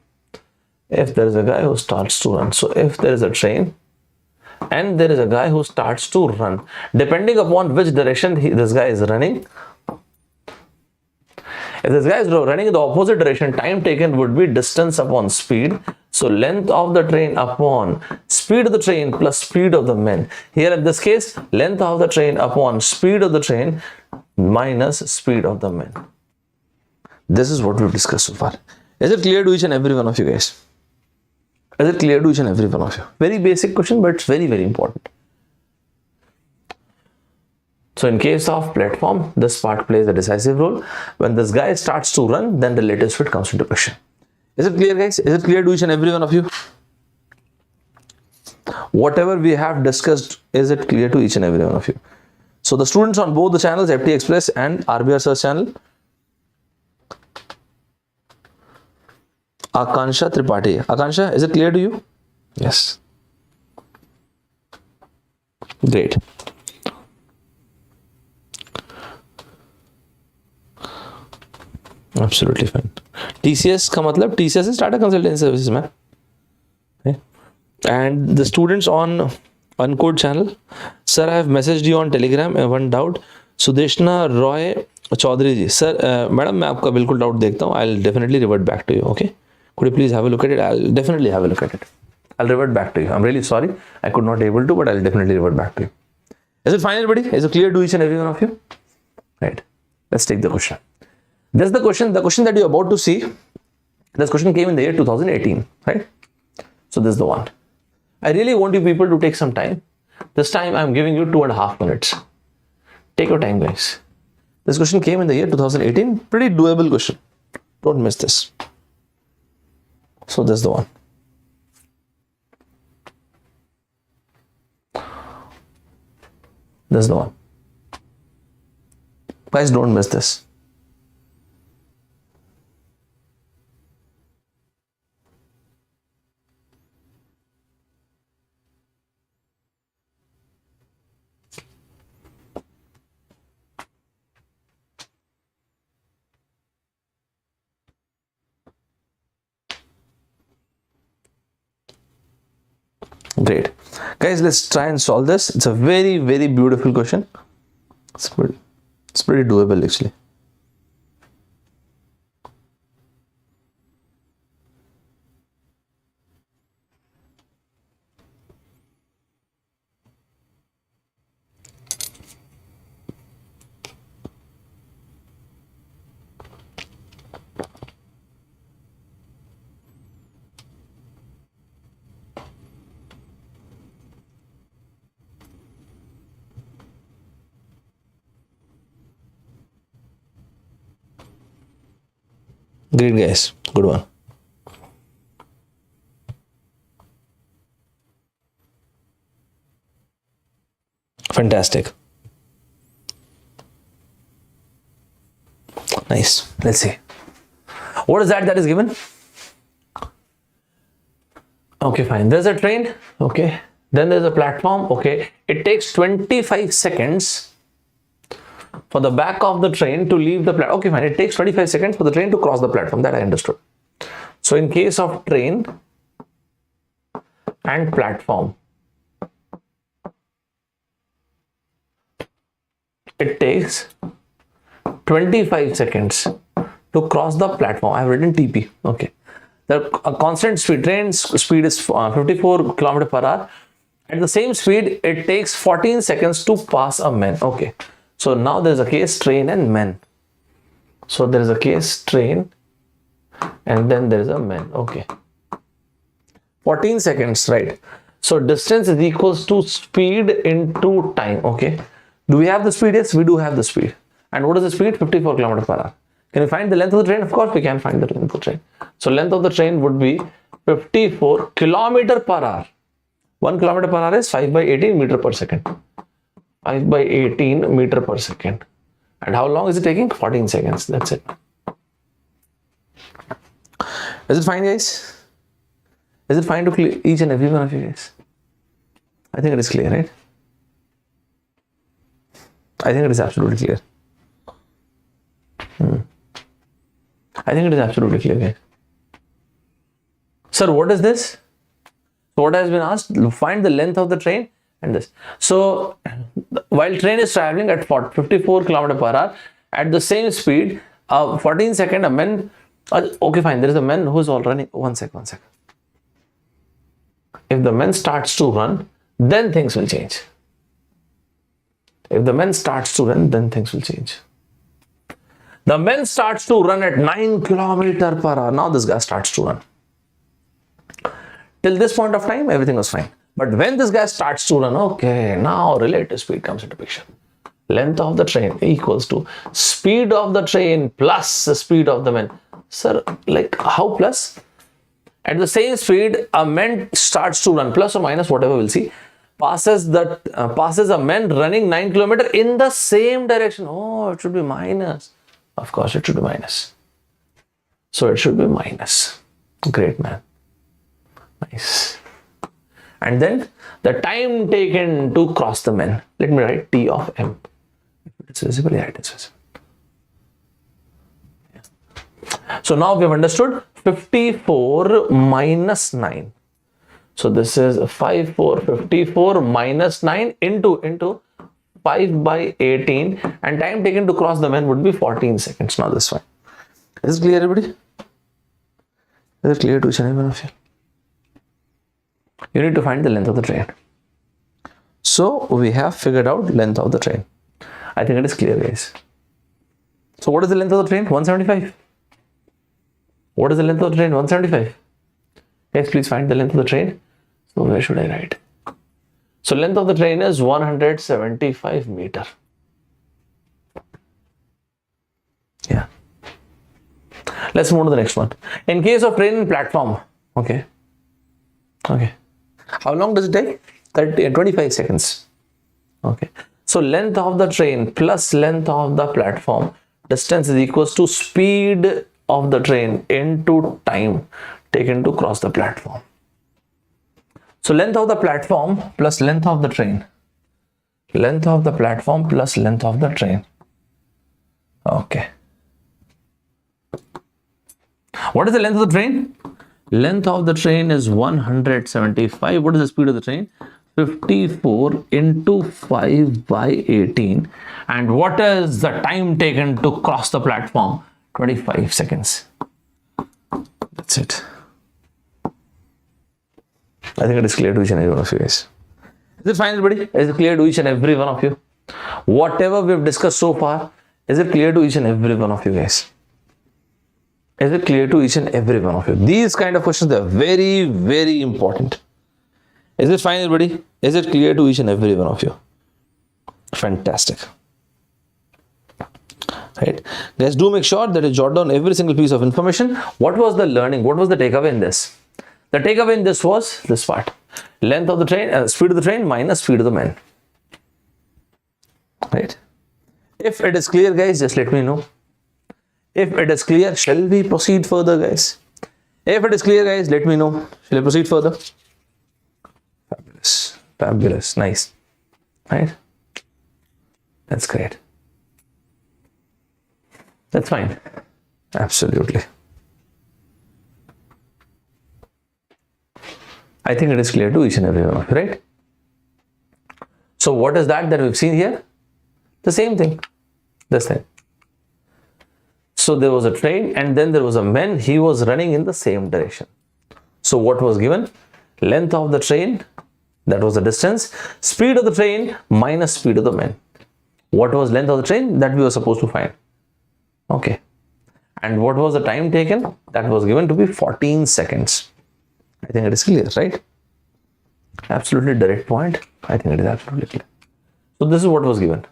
if there is a guy who starts to run, so if there is a train and there is a guy who starts to run, depending upon which direction this guy is running, if this guy is running in the opposite direction, time taken would be distance upon speed. So length of the train upon speed of the train plus speed of the men. Here in this case, length of the train upon speed of the train minus speed of the men. This is what we've discussed so far. Is it clear to each and every one of you guys? Is it clear to each and every one of you? Very basic question, but it's very, very important. So in case of platform, this part plays a decisive role. When this guy starts to run, then relative speed comes into question. Is it clear, guys? Is it clear to each and every one of you? Whatever we have discussed, is it clear to each and every one of you? So the students on both the channels, FT Express and RBR Search channel, Akansha Tripathi. Akansha, is it clear to you? Yes. Great. Absolutely fine. TCS का मतलब TCS is Tata Consultancy Services में. Okay. And the students on Uncode channel, sir, I have messaged you on Telegram. One doubt. Sudeshna Roy Chaudhary ji, sir, madam, मैं आपका बिल्कुल doubt देखता हूँ. I'll definitely revert back to you. Okay. Could you please have a look at it? I'll definitely have a look at it. I'll revert back to you. I'm really sorry. I could not able to, but I'll definitely revert back to you. Is it fine, everybody? Is it clear to each and every one of you? Right. Let's take the question. This is the question that you're about to see. This question came in the year 2018, right? So this is the one. I really want you people to take some time. This time I'm giving you 2.5 minutes. Take your time, guys. This question came in the year 2018. Pretty doable question. Don't miss this. So this is the one. This is the one. Guys, don't miss this. Great. Guys, let's try and solve this. It's a very, very beautiful question. It's pretty doable actually. Great, guys. Good one. Fantastic. Nice. Let's see. What is that is given? Okay, fine. There's a train. Okay. Then there's a platform. Okay. It takes 25 seconds for the back of the train to leave the platform. Okay, fine. It takes 25 seconds for the train to cross the platform. That I understood. So in case of train and platform, it takes 25 seconds to cross the platform. I've written TP. Okay. The constant speed, train speed is 54 km per hour. At the same speed, it takes 14 seconds to pass a man. Okay. So now there's a case train and men. So there is a case train and then there is a man. Okay. 14 seconds, right? So distance is equals to speed into time. Okay. Do we have the speed? Yes, we do have the speed. And what is the speed? 54 km per hour. Can we find the length of the train? Of course, we can find the length of the train. So length of the train would be 54 km per hour. 1 km per hour is 5 by 18 meter per second. 5 by 18 meter per second. And how long is it taking? 14 seconds. That's it. Is it fine, guys? Is it fine to each and every one of you guys? I think it is clear, right? I think it is absolutely clear. I think it is absolutely clear, guys. Sir, what is this? So what has been asked? Find the length of the train and this. So while train is traveling at 54 km per hour at the same speed, 14 second, a man. Okay, fine. There is a man who is all running. One sec. If the man starts to run, then things will change. If the man starts to run, then things will change. The man starts to run at 9 km per hour. Now this guy starts to run. Till this point of time, everything was fine. But when this guy starts to run, okay, now relative speed comes into picture. Length of the train equals to speed of the train plus the speed of the man. Sir, like how plus? At the same speed, a man starts to run, plus or minus, whatever we'll see, passes a man running 9 km in the same direction. Oh, it should be minus. Of course, it should be minus. So it should be minus. Great, man. Nice. And then the time taken to cross the man. Let me write T of M. If it's visible, yeah, it is visible. Yeah. So now we have understood 54 minus 9. So this is 54 minus 9 into 5 by 18, and time taken to cross the man would be 14 seconds. Now this one. Is it clear, everybody? Is it clear to each and every one of you? You need to find the length of the train. So we have figured out length of the train. I think it is clear, guys. So what is the length of the train? 175. What is the length of the train? 175. Guys, please find the length of the train. So where should I write? So length of the train is 175 meter. Yeah. Let's move to the next one. In case of train and platform, okay. How long does it take? 25 seconds. Okay. So length of the train plus length of the platform distance is equals to speed of the train into time taken to cross the platform. So length of the platform plus length of the train. Length of the platform plus length of the train. Okay. What is the length of the train? Length of the train is 175. What is the speed of the train? 54 into 5 by 18. And what is the time taken to cross the platform? 25 seconds. That's it. I think it is clear to each and every one of you guys. Is it fine, everybody? Is it clear to each and every one of you? Whatever we have discussed so far, is it clear to each and every one of you guys? Is it clear to each and every one of you? These kind of questions are very, very important. Is it fine, everybody? Is it clear to each and every one of you? Fantastic. Right? Guys, do make sure that you jot down every single piece of information. What was the learning? What was the takeaway in this? The takeaway in this was this part. Length of the train, speed of the train minus speed of the man. Right? If it is clear, guys, just let me know. If it is clear, shall we proceed further, guys? If it is clear, guys, let me know. Shall we proceed further? Fabulous. Fabulous. Nice. Right? That's great. That's fine. Absolutely. I think it is clear to each and every one of you, right? So what is that we've seen here? The same thing. This thing. So there was a train and then there was a man. He was running in the same direction. So what was given? Length of the train, that was the distance. Speed of the train minus speed of the man. What was length of the train? That we were supposed to find. Okay. And what was the time taken? That was given to be 14 seconds. I think it is clear, right? Absolutely direct point. I think it is absolutely clear. So this is what was given.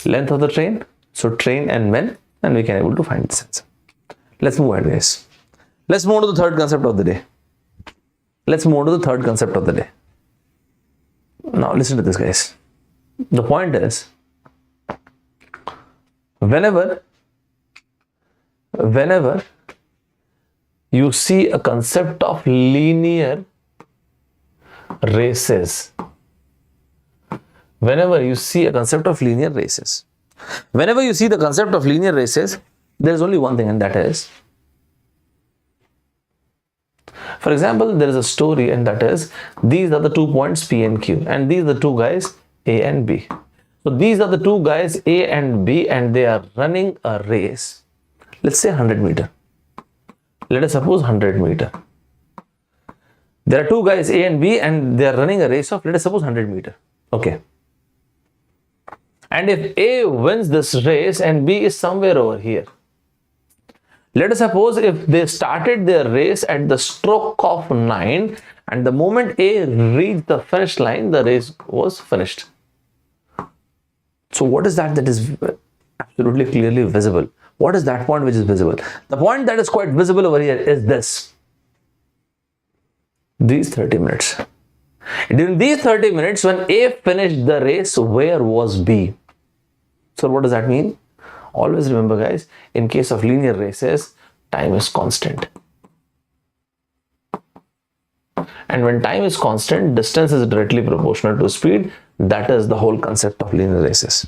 Length of the train. So train and men. And we can able to find this answer. Let's move ahead, guys. Let's move to the third concept of the day. Let's move to the third concept of the day. Now listen to this, guys. The point is, whenever you see a concept of linear races, whenever you see a concept of linear races, whenever you see the concept of linear races, there is only one thing, and that is, for example, there is a story, and that is, these are the 2 points P and Q, and these are the 2 guys A and B. So these are the 2 guys A and B, and they are running a race. Let's say 100 meter. Let us suppose 100 meter. There are 2 guys A and B, and they are running a race of, let us suppose, 100 meter. Okay. And if A wins this race and B is somewhere over here, let us suppose if they started their race at the stroke of 9, and the moment A reached the finish line, the race was finished. So what is that is absolutely clearly visible? What is that point which is visible? The point that is quite visible over here is this. These 30 minutes. During these 30 minutes, when A finished the race, where was B? So what does that mean? Always remember, guys, in case of linear races, time is constant. And when time is constant, distance is directly proportional to speed. That is the whole concept of linear races.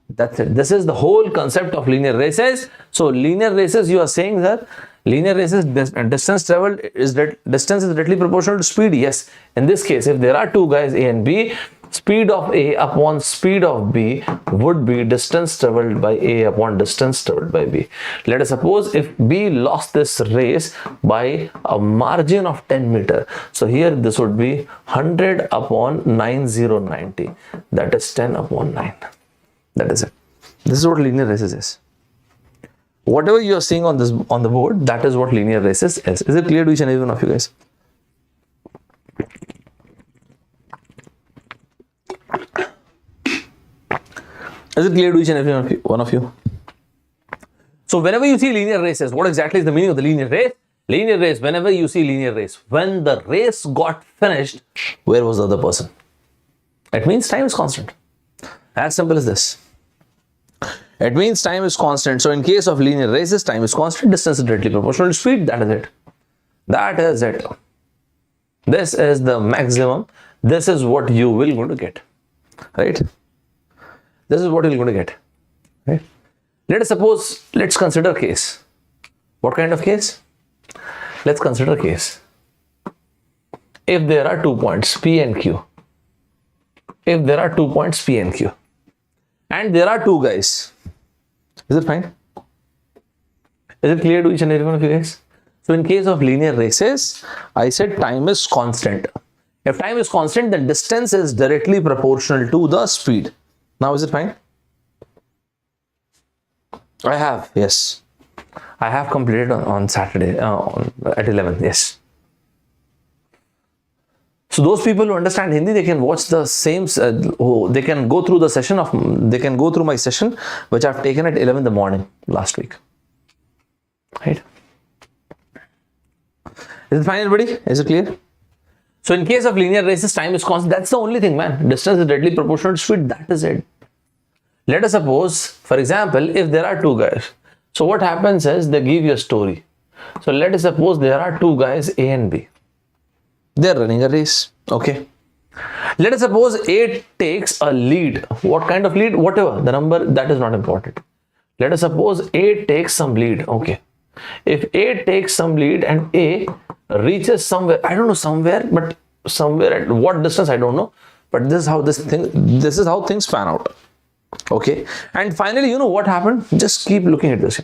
That's it. This is the whole concept of linear races. So linear races, you are saying that linear races, distance traveled is directly proportional to speed. Yes. In this case, if there are 2 guys A and B, speed of A upon speed of B would be distance traveled by A upon distance traveled by B. Let us suppose if B lost this race by a margin of 10 meter. So here this would be 100 upon 9090. That is 10 upon 9. That is it. This is what linear races is. Whatever you are seeing on the board, that is what linear races is. Is it clear to each and every one of you guys? Is it clear to each and every one of you? So whenever you see linear races, what exactly is the meaning of the linear race? Linear race, whenever you see linear race, when the race got finished, where was the other person? It means time is constant. As simple as this. It means time is constant. So in case of linear races, time is constant, distance is directly proportional to speed. That is it. That is it. This is the maximum. This is what you will going to get. Right? This is what you're going to get. Right? Let's consider a case. What kind of case? Let's consider a case. If there are 2 points P and Q. If there are 2 points P and Q. And there are 2 guys. Is it fine? Is it clear to each and every one of you guys? So in case of linear races, I said time is constant. If time is constant, then distance is directly proportional to the speed. Now is it fine? I have, yes. I have completed on Saturday at 11, yes. So those people who understand Hindi, they can watch the same, they can go through my session, which I've taken at 11 in the morning last week. Right? Is it fine, everybody? Is it clear? So in case of linear races, time is constant. That's the only thing, man. Distance is directly proportional to speed. That is it. Let us suppose, for example, if there are 2 guys. So what happens is they give you a story. So let us suppose there are 2 guys, A and B. They're running a race. Okay. Let us suppose A takes a lead. What kind of lead? Whatever. The number, that is not important. Let us suppose A takes some lead. Okay. If A takes some lead and A reaches somewhere, I don't know somewhere, but somewhere at what distance, I don't know. But this is how things pan out. Okay. And finally, you know what happened? Just keep looking at this.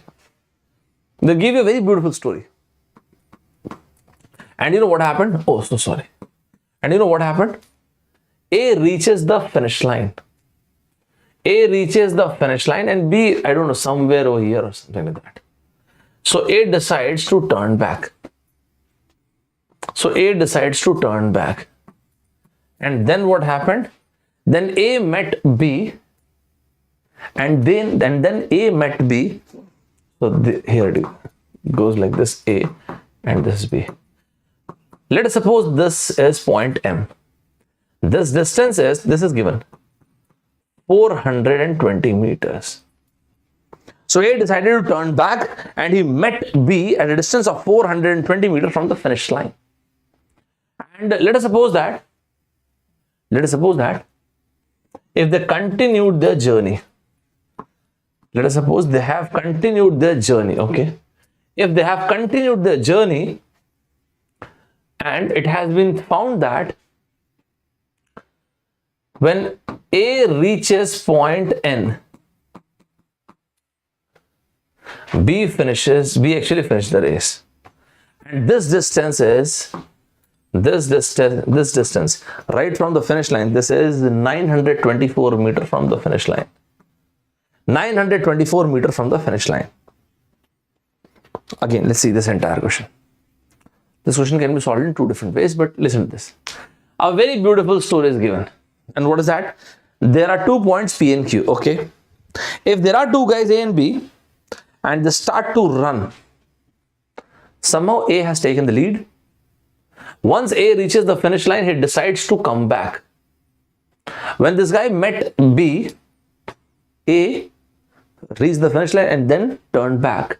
They give you a very beautiful story. And you know what happened? Oh, so sorry. And you know what happened? A reaches the finish line. A reaches the finish line and B, I don't know, somewhere over here or something like that. So A decides to turn back. So A decides to turn back. And then what happened? Then A met B. And then A met B. So here it goes like this, A, and this is B. Let us suppose this is point M. This distance is given 420 meters. So A decided to turn back and he met B at a distance of 420 meters from the finish line. And let us suppose that if they continued their journey, let us suppose they have continued their journey, okay? If they have continued their journey and it has been found that when A reaches point N, B actually finished the race. And this distance right from the finish line, this is 924 meter from the finish line. 924 meter from the finish line. Again, let's see this entire question. This question can be solved in two different ways, but listen to this. A very beautiful story is given. And what is that? There are 2 points P and Q, okay? If there are two guys A and B and they start to run, somehow A has taken the lead. Once A reaches the finish line, he decides to come back. When this guy met B, A reached the finish line and then turned back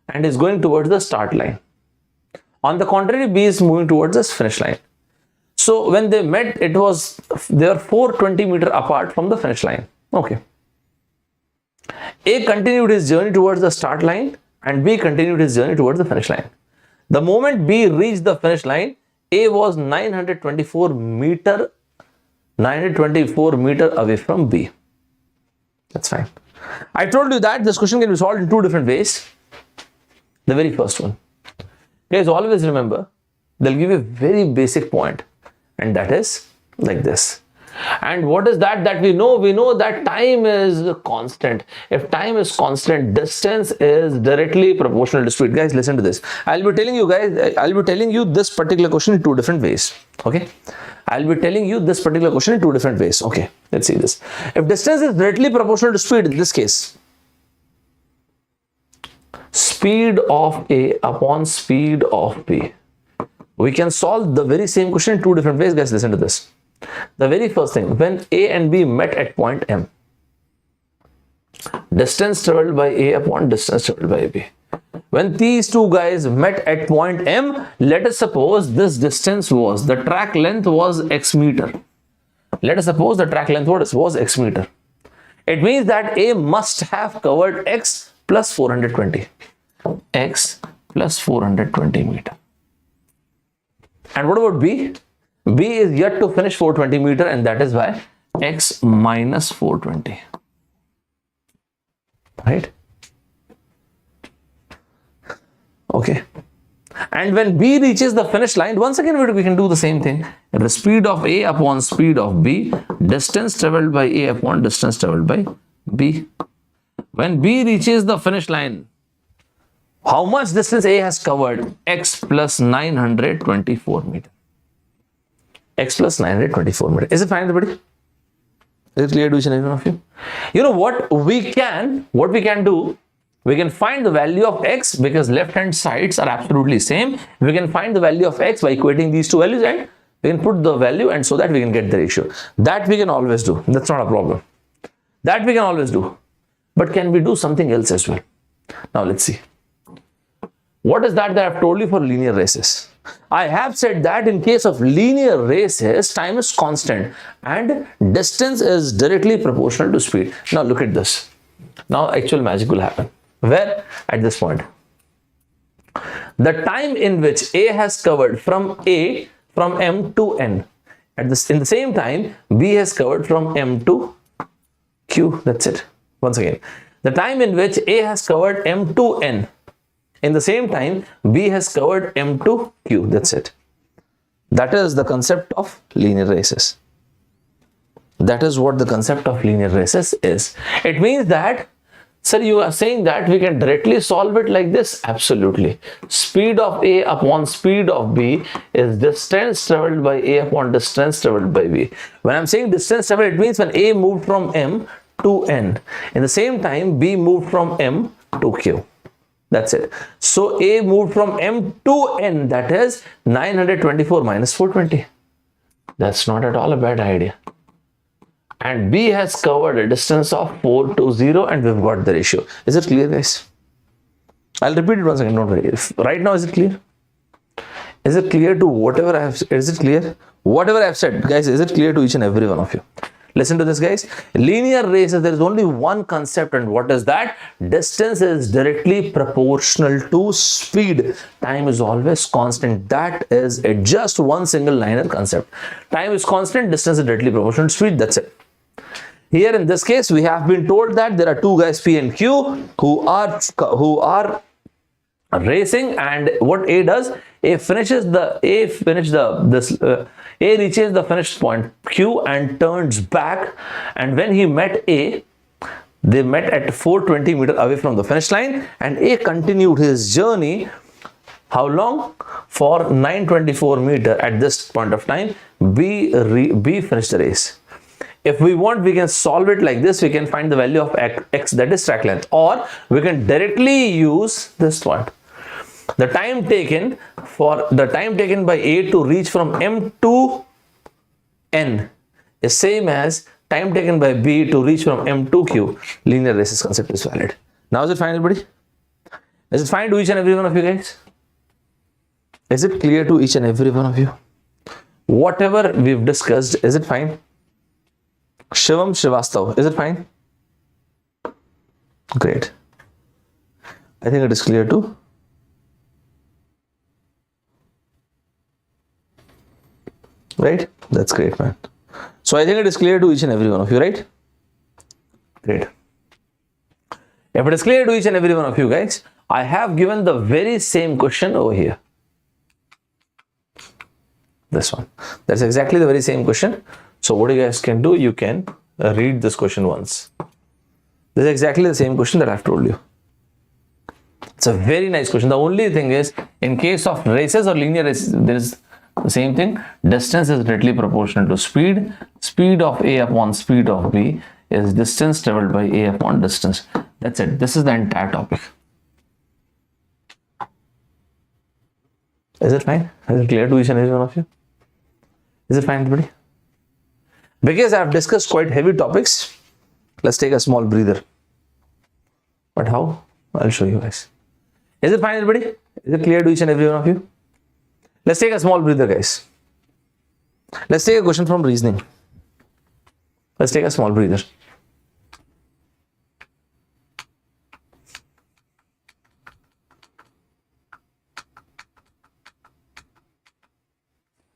and is going towards the start line. On the contrary, B is moving towards the finish line. So when they met, they were 420 meter apart from the finish line. Okay. A continued his journey towards the start line and B continued his journey towards the finish line. The moment B reached the finish line, A was 924 meter away from B. That's fine. I told you that this question can be solved in two different ways. The very first one. Guys, always remember, they'll give you a very basic point, and that is like this. And what is that we know? We know that time is constant. If time is constant, distance is directly proportional to speed. Guys, listen to this. I'll be telling you this particular question in two different ways. Okay. I'll be telling you this particular question in two different ways. Okay. Let's see this. If distance is directly proportional to speed, in this case, speed of A upon speed of B, we can solve the very same question in two different ways. Guys, listen to this. The very first thing, when A and B met at point M, distance traveled by A upon distance traveled by B. When these two guys met at point M, let us suppose this distance was, the track length was X meter. Let us suppose the track length was X meter. It means that A must have covered X plus 420. X plus 420 meter. And what about B? B is yet to finish 420 meter, and that is why X minus 420. Right? Okay. And when B reaches the finish line, once again we can do the same thing. The speed of A upon speed of B, distance traveled by A upon distance traveled by B. When B reaches the finish line, how much distance A has covered? X plus 924 meter. X plus 924 meter. Is it fine, everybody? Is it clear to each and every one of you? You know what we can do? We can find the value of X because left hand sides are absolutely same. We can find the value of X by equating these two values, and we can put the value, and so that we can get the ratio. That we can always do. That's not a problem. That we can always do. But can we do something else as well? Now let's see. What is that I've told you for linear races? I have said that in case of linear races, time is constant and distance is directly proportional to speed. Now look at this. Now actual magic will happen. Where? At this point. The time in which A has covered from M to N. In the same time, B has covered from M to Q. That's it. Once again. The time in which A has covered M to N. In the same time, B has covered M to Q. That's it. That is the concept of linear races. That is what the concept of linear races is. It means that, sir, you are saying that we can directly solve it like this? Absolutely. Speed of A upon speed of B is distance traveled by A upon distance traveled by B. When I'm saying distance traveled, it means when A moved from M to N. In the same time, B moved from M to Q. That's it. So A moved from M to N, that is 924 minus 420. That's not at all a bad idea. And B has covered a distance of 420, and we've got the ratio. Is it clear, guys? I'll repeat it once again, don't worry. Right now, is it clear? Is it clear to whatever I have said? Is it clear? Whatever I have said, guys, is it clear to each and every one of you? Listen to this, guys. Linear races, there is only one concept, and what is that? Distance is directly proportional to speed. Time is always constant. That is just one single liner concept. Time is constant, distance is directly proportional to speed. That's it. Here in this case, we have been told that there are two guys, P and Q, who are racing, and what A does, A reaches the finish point Q and turns back, and when he met A, they met at 420 meters away from the finish line, and A continued his journey. How long? For 924 meters at this point of time. B finished the race. If we want, we can solve it like this. We can find the value of x, that is track length, or we can directly use this one. The time taken by A to reach from M to N is same as time taken by B to reach from M to Q. Linear races concept is valid. Now is it fine, everybody? Is it fine to each and every one of you guys? Is it clear to each and every one of you? Whatever we've discussed, is it fine? Shivam Shivastav, is it fine? Great. I think it is clear too. Right? That's great, man. So I think it is clear to each and every one of you, right? Great. If it is clear to each and every one of you guys, I have given the very same question over here. This one. That's exactly the very same question. So what you guys can do, you can read this question once. This is exactly the same question that I've told you. It's a very nice question. The only thing is, in case of races or linear races, there is the same thing. Distance is directly proportional to speed. Speed of A upon speed of B is distance traveled by A upon distance. That's it. This is the entire topic. Is it fine? Is it clear to each and every one of you? Is it fine, everybody? Because I have discussed quite heavy topics, let's take a small breather. But how? I'll show you guys. Is it fine, everybody? Is it clear to each and every one of you? Let's take a small breather, guys. Let's take a question from reasoning. Let's take a small breather.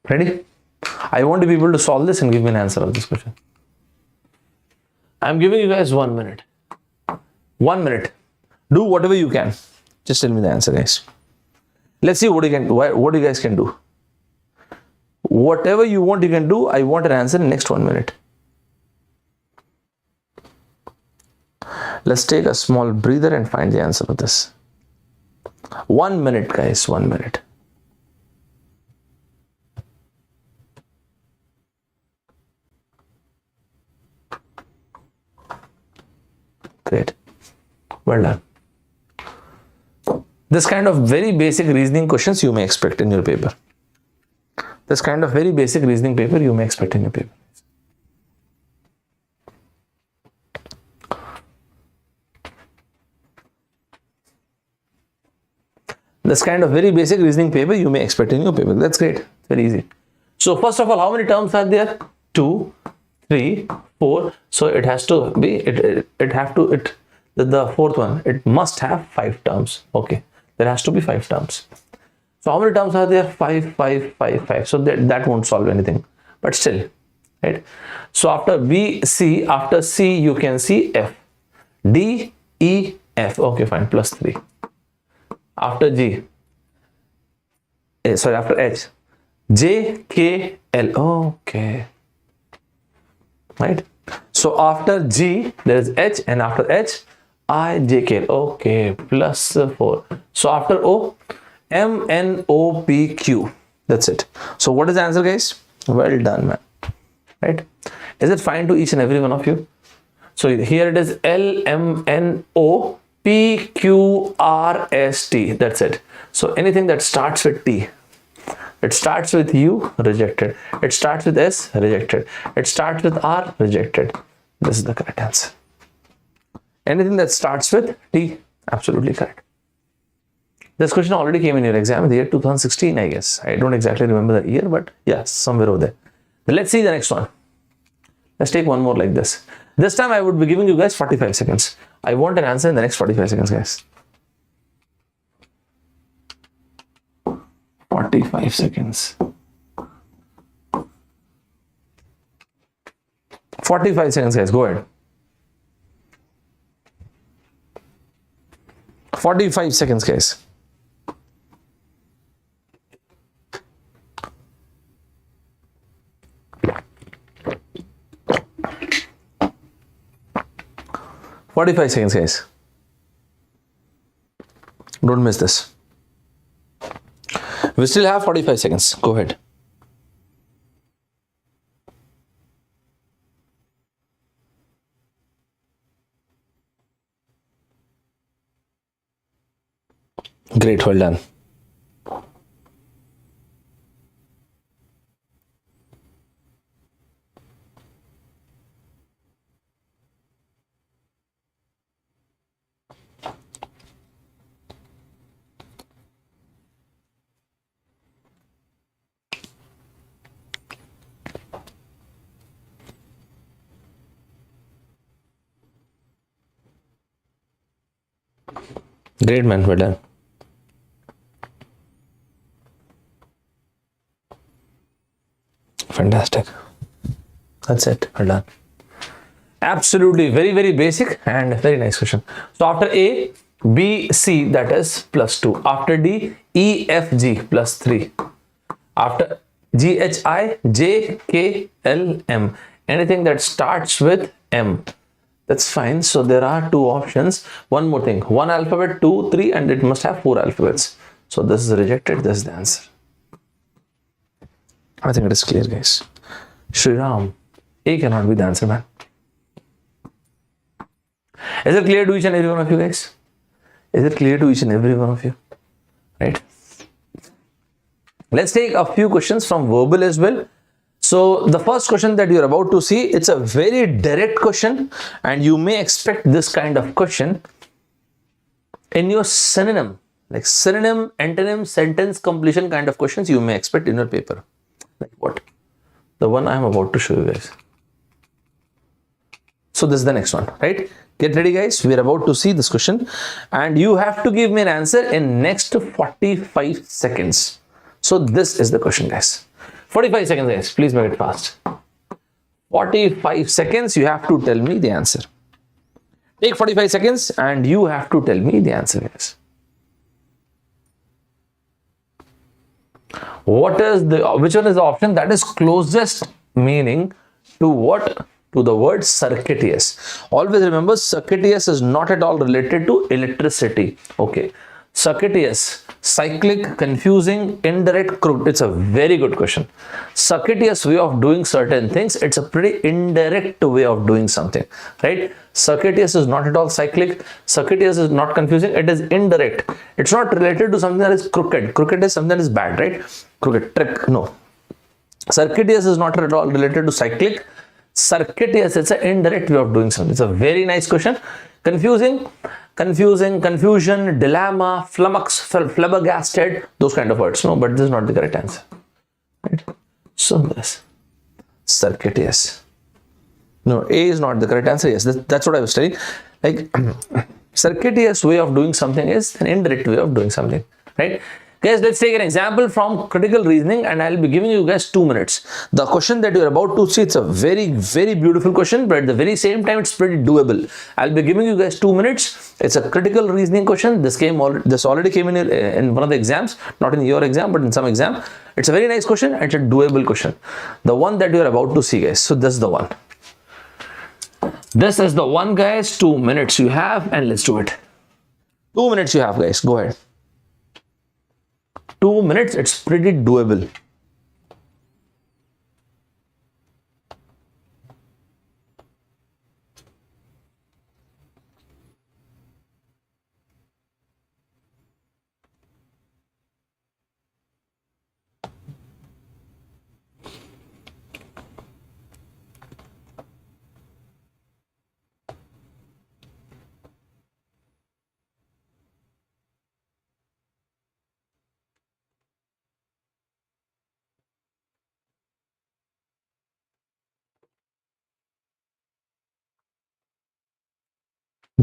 Ready? I want to be able to solve this and give me an answer of this question. I'm giving you guys 1 minute. 1 minute. Do whatever you can. Just tell me the answer, guys. Let's see what you guys can do. Whatever you want, you can do. I want an answer in the next 1 minute. Let's take a small breather and find the answer of this. 1 minute, guys. 1 minute. Great. Well done. This kind of very basic reasoning questions you may expect in your paper. This kind of very basic reasoning paper you may expect in your paper. This kind of very basic reasoning paper you may expect in your paper. That's great. Very easy. So first of all, how many terms are there? 2, 3, 4. So it has to be, the fourth one, it must have 5 terms. Okay. There has to be 5 terms. So how many terms are there? 5, 5, 5, 5. So that won't solve anything, but still, right? So after B, C, after C, you can see F, D, E, F. Okay, fine. Plus 3. After G, after H, J, K, L. Okay. Right? So after G, there is H, and after H, I, J, K. Okay, plus 4. So after O, M, N, O, P, Q. That's it. So what is the answer, guys? Well done, man. Right? Is it fine to each and every one of you? So here it is L, M, N, O, P, Q, R, S, T. That's it. So anything that starts with T, it starts with U, rejected. It starts with S, rejected. It starts with R, rejected. This is the correct answer. Anything that starts with T, absolutely correct. This question already came in your exam in the year 2016, I guess. I don't exactly remember the year, but yes, somewhere over there. Let's see the next one. Let's take one more like this. This time I would be giving you guys 45 seconds. I want an answer in the next 45 seconds, guys. 45 seconds. 45 seconds, guys. Go ahead. 45 seconds, guys. "45 seconds, guys. Don't miss this. We still have 45 seconds. Go ahead. Great, well done. Great, man, well done. Fantastic. That's it. Well done. Absolutely. Very, very basic and very nice question. So after A, B, C, that is +2. After D, E, F, G, +3. After G, H, I, J, K, L, M. Anything that starts with M. That's fine. So there are two options. One more thing. One alphabet, 2, 3, and it must have 4 alphabets. So this is rejected. This is the answer. I think it is clear, guys. Shri Ram. A cannot be the answer, man. Is it clear to each and every one of you, guys? Is it clear to each and every one of you? Right? Let's take a few questions from verbal as well. So the first question that you're about to see, it's a very direct question, and you may expect this kind of question in your synonym, like synonym, antonym, sentence completion kind of questions you may expect in your paper. Like what? The one I'm about to show you guys. So this is the next one, right? Get ready, guys. We're about to see this question, and you have to give me an answer in next 45 seconds. So this is the question, guys. 45 seconds, guys. Please make it fast. 45 seconds, you have to tell me the answer. Take 45 seconds and you have to tell me the answer, guys. Which one is the option that is closest meaning to what? To the word circuitous. Always remember, circuitous is not at all related to electricity. Okay. Circuitous, cyclic, confusing, indirect, crooked. It's a very good question. Circuitous way of doing certain things, it's a pretty indirect way of doing something, right? Circuitous is not at all cyclic. Circuitous is not confusing. It is indirect. It's not related to something that is crooked. Crooked is something that is bad, right? Crooked, trick, no. Circuitous is not at all related to cyclic. Circuitous, it's an indirect way of doing something. It's a very nice question. Confusing, confusion, dilemma, flummox, flabbergasted, those kind of words. No, but this is not the correct answer. Right? So this circuitous. No, A is not the correct answer. Yes, that's what I was telling. Like circuitous way of doing something is an indirect way of doing something, right? Guys, let's take an example from critical reasoning, and I'll be giving you guys 2 minutes. The question that you're about to see, it's a very, very beautiful question, but at the very same time, it's pretty doable. I'll be giving you guys 2 minutes. It's a critical reasoning question. This already came in one of the exams, not in your exam, but in some exam. It's a very nice question. It's a doable question. The one that you're about to see, guys. So this is the one. This is the one, guys. 2 minutes you have, and let's do it. 2 minutes you have, guys. Go ahead. 2 minutes, it's pretty doable.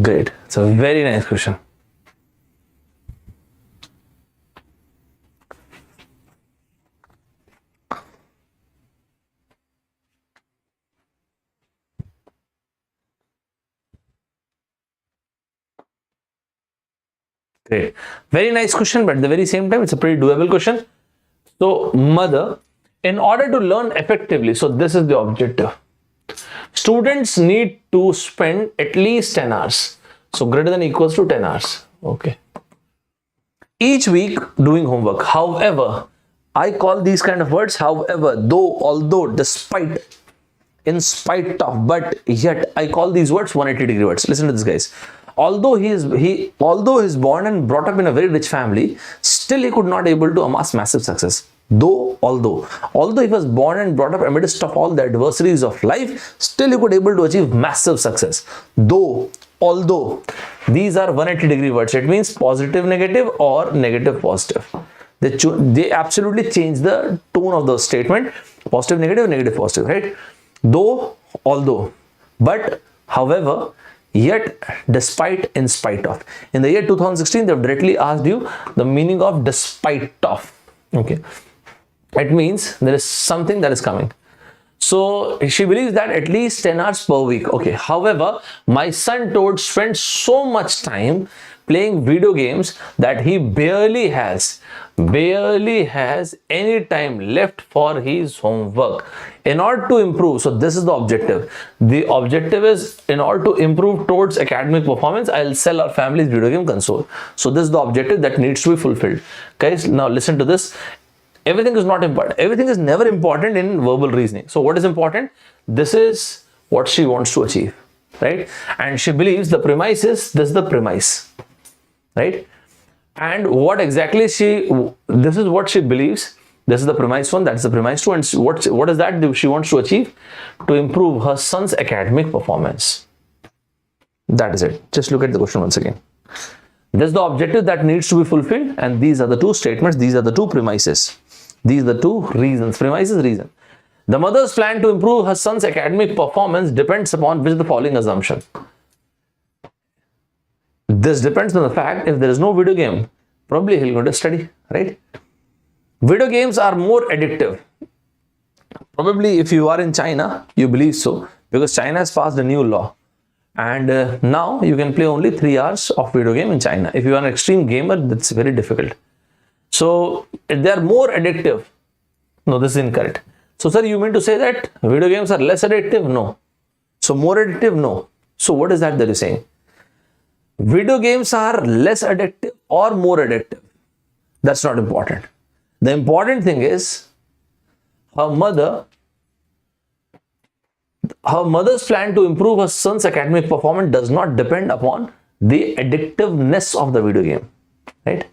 Great. It's a very nice question. Great. Very nice question, but at the very same time, it's a pretty doable question. So, mother, in order to learn effectively, so this is the objective. Students need to spend at least 10 hours. So, greater than equals to 10 hours. Okay. Each week doing homework. However, I call these kind of words, however, though, although, despite, in spite of, but, yet, I call these words 180-degree words. Listen to this, guys. Although although he's born and brought up in a very rich family, still he could not able to amass massive success. Although he was born and brought up amidst of all the adversities of life, still he could able to achieve massive success. Although, these are 180-degree words. It means positive, negative, or negative, positive. They absolutely change the tone of the statement. Positive, negative, negative, positive, right? Though, although, but, however, yet, despite, in spite of. In the year 2016, they have directly asked you the meaning of despite of. Okay. It means there is something that is coming. So she believes that at least 10 hours per week. Okay. However, my son Todd spends so much time playing video games that he barely has any time left for his homework. In order to improve, so this is the objective. The objective is, in order to improve towards academic performance, I'll sell our family's video game console. So this is the objective that needs to be fulfilled. Guys, now listen to this. Everything is not important. Everything is never important in verbal reasoning. So what is important? This is what she wants to achieve, right? And she believes the premise is, this is the premise, right? And what exactly this is what she believes. This is the premise one, that's the premise two. And what is that she wants to achieve? To improve her son's academic performance. That is it. Just look at the question once again. This is the objective that needs to be fulfilled, and these are the two statements, these are the two premises. These are the two reasons. Premise is reason. The mother's plan to improve her son's academic performance depends upon which the following assumption. This depends on the fact, if there is no video game, probably he'll go to study, right? Video games are more addictive. Probably if you are in China, you believe so, because China has passed a new law. And now you can play only 3 hours of video game in China. If you are an extreme gamer, that's very difficult. So they are more addictive. No, this is incorrect. So sir, you mean to say that video games are less addictive? No. So more addictive? No. So what is that you're saying? Video games are less addictive or more addictive. That's not important. The important thing is her mother's plan to improve her son's academic performance does not depend upon the addictiveness of the video game, right?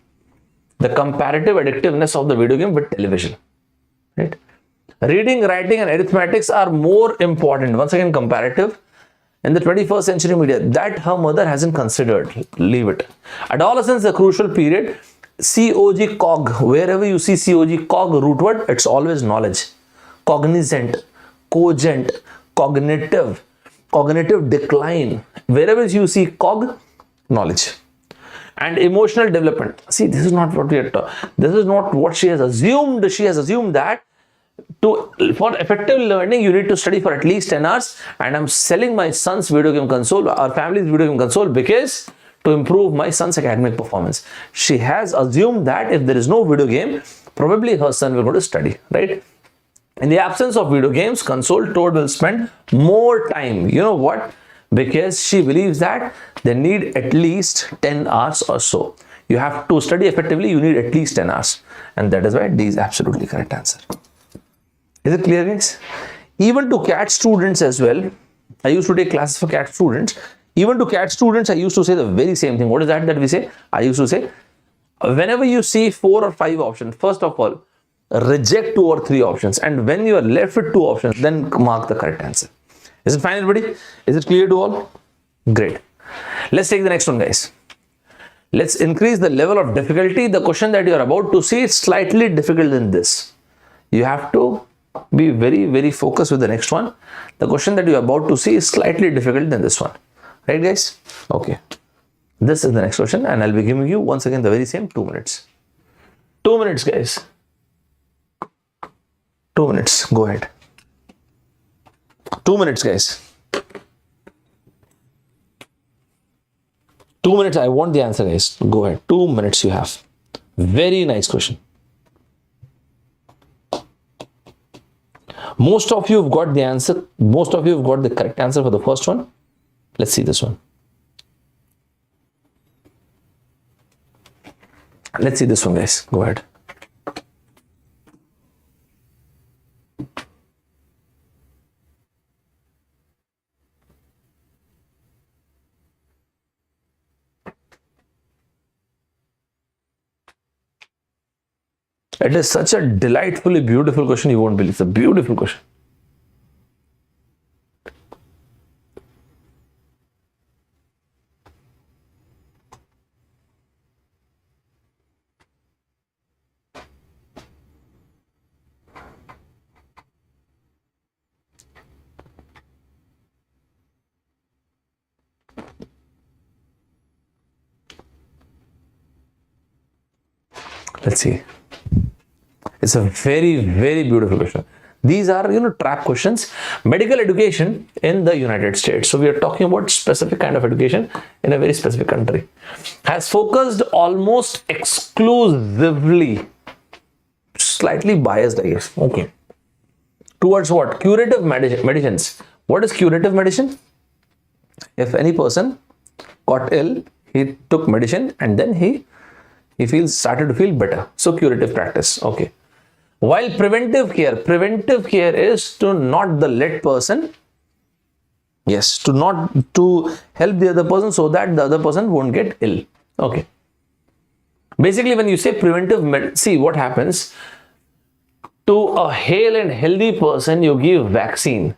The comparative addictiveness of the video game with television, right? Reading, writing, and arithmetics are more important. Once again, comparative. In the 21st century media, that her mother hasn't considered. Leave it. Adolescence is a crucial period. COG, cog. Wherever you see COG, cog root word, it's always knowledge. Cognizant, cogent, cognitive decline. Wherever you see cog, knowledge. And emotional development. See, this is not what we are talking. This is not what she has assumed. She has assumed that for effective learning, you need to study for at least 10 hours. And I'm selling my son's video game console, our family's video game console, because to improve my son's academic performance. She has assumed that if there is no video game, probably her son will go to study, right? In the absence of video games, console Toad will spend more time. You know what? Because she believes that they need at least 10 hours or so. You have to study effectively, you need at least 10 hours. And that is why D is absolutely correct answer. Is it clear, guys? Even to CAT students as well, I used to take classes for CAT students. Even to CAT students, I used to say the very same thing. What is that we say? I used to say, whenever you see 4 or 5 options, first of all, reject 2 or 3 options. And when you are left with 2 options, then mark the correct answer. Is it fine, everybody? Is it clear to all? Great. Let's take the next one, guys. Let's increase the level of difficulty. The question that you are about to see is slightly difficult than this. You have to be very, very focused with the next one. The question that you are about to see is slightly difficult than this one. Right, guys? Okay. This is the next question, and I'll be giving you once again the very same 2 minutes. 2 minutes, guys. 2 minutes. Go ahead. 2 minutes, guys. 2 minutes. I want the answer, guys. Go ahead. 2 minutes you have. Very nice question. Most of you have got the answer. Most of you have got the correct answer for the first one. Let's see this one. Let's see this one, guys. Go ahead. It is such a delightfully beautiful question. You won't believe. It's a beautiful question. Let's see. It's a very, very beautiful question. These are, trap questions. Medical education in the United States. So we are talking about specific kind of education in a very specific country. Has focused almost exclusively, slightly biased, I guess. Okay. Towards what? Curative medicines. What is curative medicine? If any person got ill, he took medicine and then he started to feel better. So curative practice. Okay. While preventive care is to not the let person, yes, to help the other person so that the other person won't get ill. Okay. Basically, when you say preventive see what happens to a hale and healthy person, you give vaccine,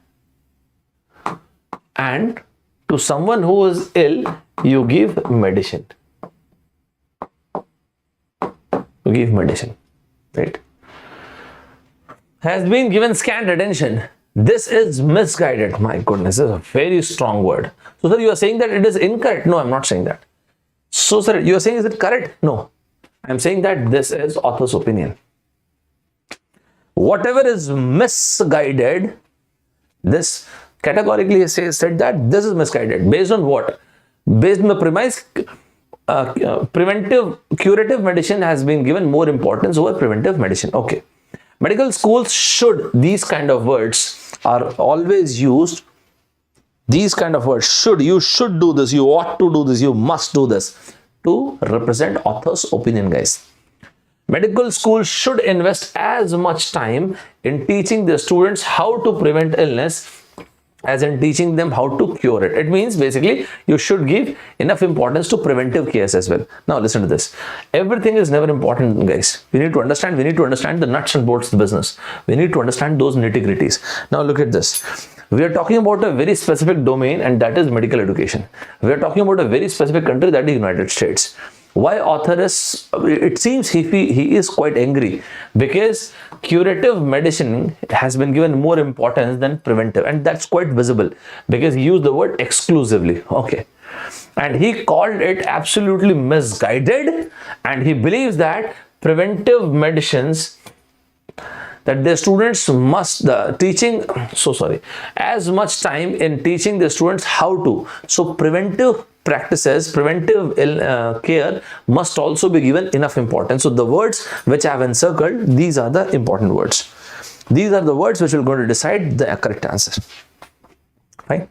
and to someone who is ill, you give medicine. You give medicine, right? Has been given scant attention. This is misguided. My goodness, this is a very strong word. So, sir, you are saying that it is incorrect? No, I'm not saying that. So, sir, you are saying is it correct? No, I'm saying that this is author's opinion. Whatever is misguided, this categorically said that this is misguided. Based on what? Based on the premise, curative medicine has been given more importance over preventive medicine. Okay. Medical schools should, these kind of words are always used. These kind of words should, you should do this, you ought to do this, you must do this to represent author's opinion, guys. Medical schools should invest as much time in teaching their students how to prevent illness as in teaching them how to cure it. It means basically you should give enough importance to preventive cares as well. Now listen to this. Everything is never important, guys. We need to understand the nuts and bolts of the business. We need to understand those nitty-gritties. Now look at this. We are talking about a very specific domain, and that is medical education. We are talking about a very specific country, that is United States. Why author is, it seems he is quite angry because curative medicine has been given more importance than preventive, and that's quite visible because he used the word exclusively. Okay. And he called it absolutely misguided, and he believes that preventive medicines, that the students must as much time in teaching the students how to. So preventive practices, preventive care must also be given enough importance. So the words which I have encircled, these are the important words. These are the words which will going to decide the correct answer. Right?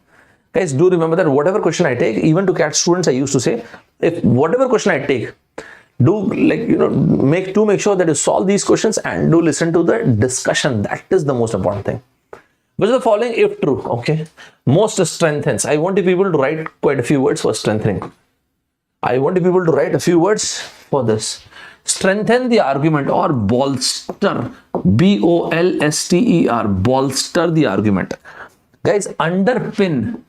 Guys, do remember that whatever question I take, even to CAT students, I used to say, if whatever question I take, do make sure that you solve these questions and do listen to the discussion. That is the most important thing. Which is the following if true? Okay. Most strengthens. I want people to write quite a few words for strengthening. I want people to write a few words for this. Strengthen the argument or bolster. B-O-L-S-T-E-R. Bolster the argument. Guys, underpin.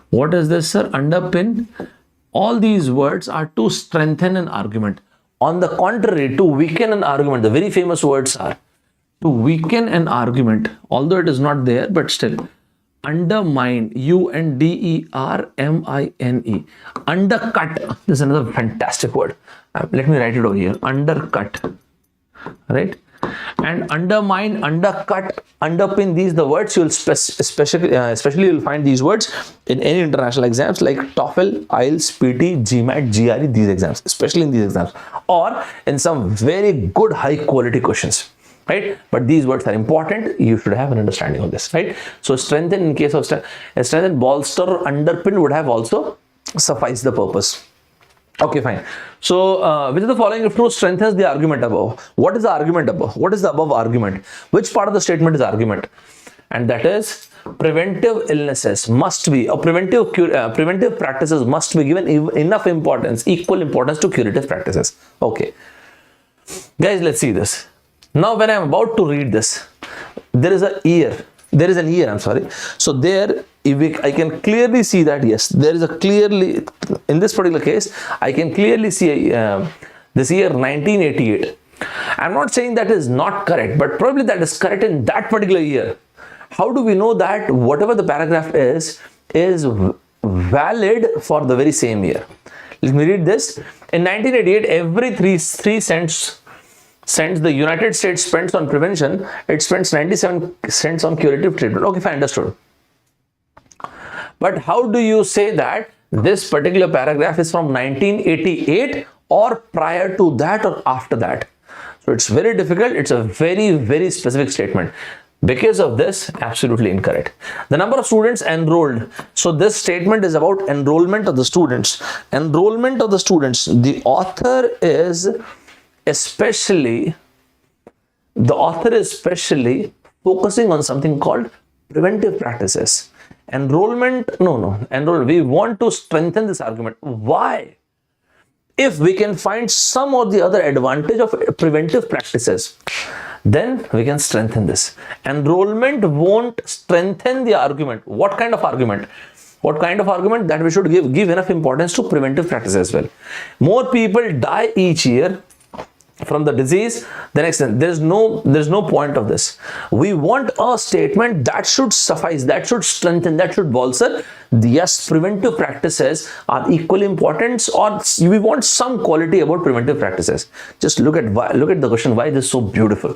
What is this, sir? Underpin. All these words are to strengthen an argument. On the contrary, to weaken an argument. The very famous words are to weaken an argument. Although it is not there, but still. Undermine, UNDERMINE. Undercut. This is another fantastic word. Let me write it over here. Undercut. Right? And undermine, undercut, underpin, these the words you'll especially you'll find these words in any international exams like TOEFL, IELTS, PT, GMAT, GRE, these exams, especially in these exams, or in some very good high quality questions, right? But these words are important. You should have an understanding of this, right? So strengthen, in case of strengthen, bolster, underpin would have also sufficed the purpose. Okay, fine. So, which of the following if true strengthens the argument above? What is the argument above? What is the above argument? Which part of the statement is argument? And that is preventive illnesses must be, or preventive practices must be given enough importance, equal importance to curative practices. Okay. Guys, let's see this. Now, when I'm about to read this, there is an ear. I'm sorry. So there, I can clearly see that, yes, there is a clearly, in this particular case, I can clearly see this year 1988. I'm not saying that is not correct, but probably that is correct in that particular year. How do we know that whatever the paragraph is valid for the very same year? Let me read this. In 1988, every 3 cents the United States spends on prevention, it spends 97 cents on curative treatment. Okay, fine, understood. But how do you say that this particular paragraph is from 1988 or prior to that or after that? So it's very difficult. It's a very, very specific statement. Because of this, absolutely incorrect. The number of students enrolled. So this statement is about enrollment of the students. Enrollment of the students. The author is especially focusing on something called preventive practices. Enrollment, we want to strengthen this argument. Why? If we can find some or the other advantage of preventive practices, then we can strengthen this. Enrollment won't strengthen the argument. What kind of argument? What kind of argument? That we should give enough importance to preventive practices as well. More people die each year from the disease than accident. There's no point of this. We want a statement that should suffice, that should strengthen, that should bolster. Yes, preventive practices are equally important, or we want some quality about preventive practices. Just look at the question, why this is so beautiful.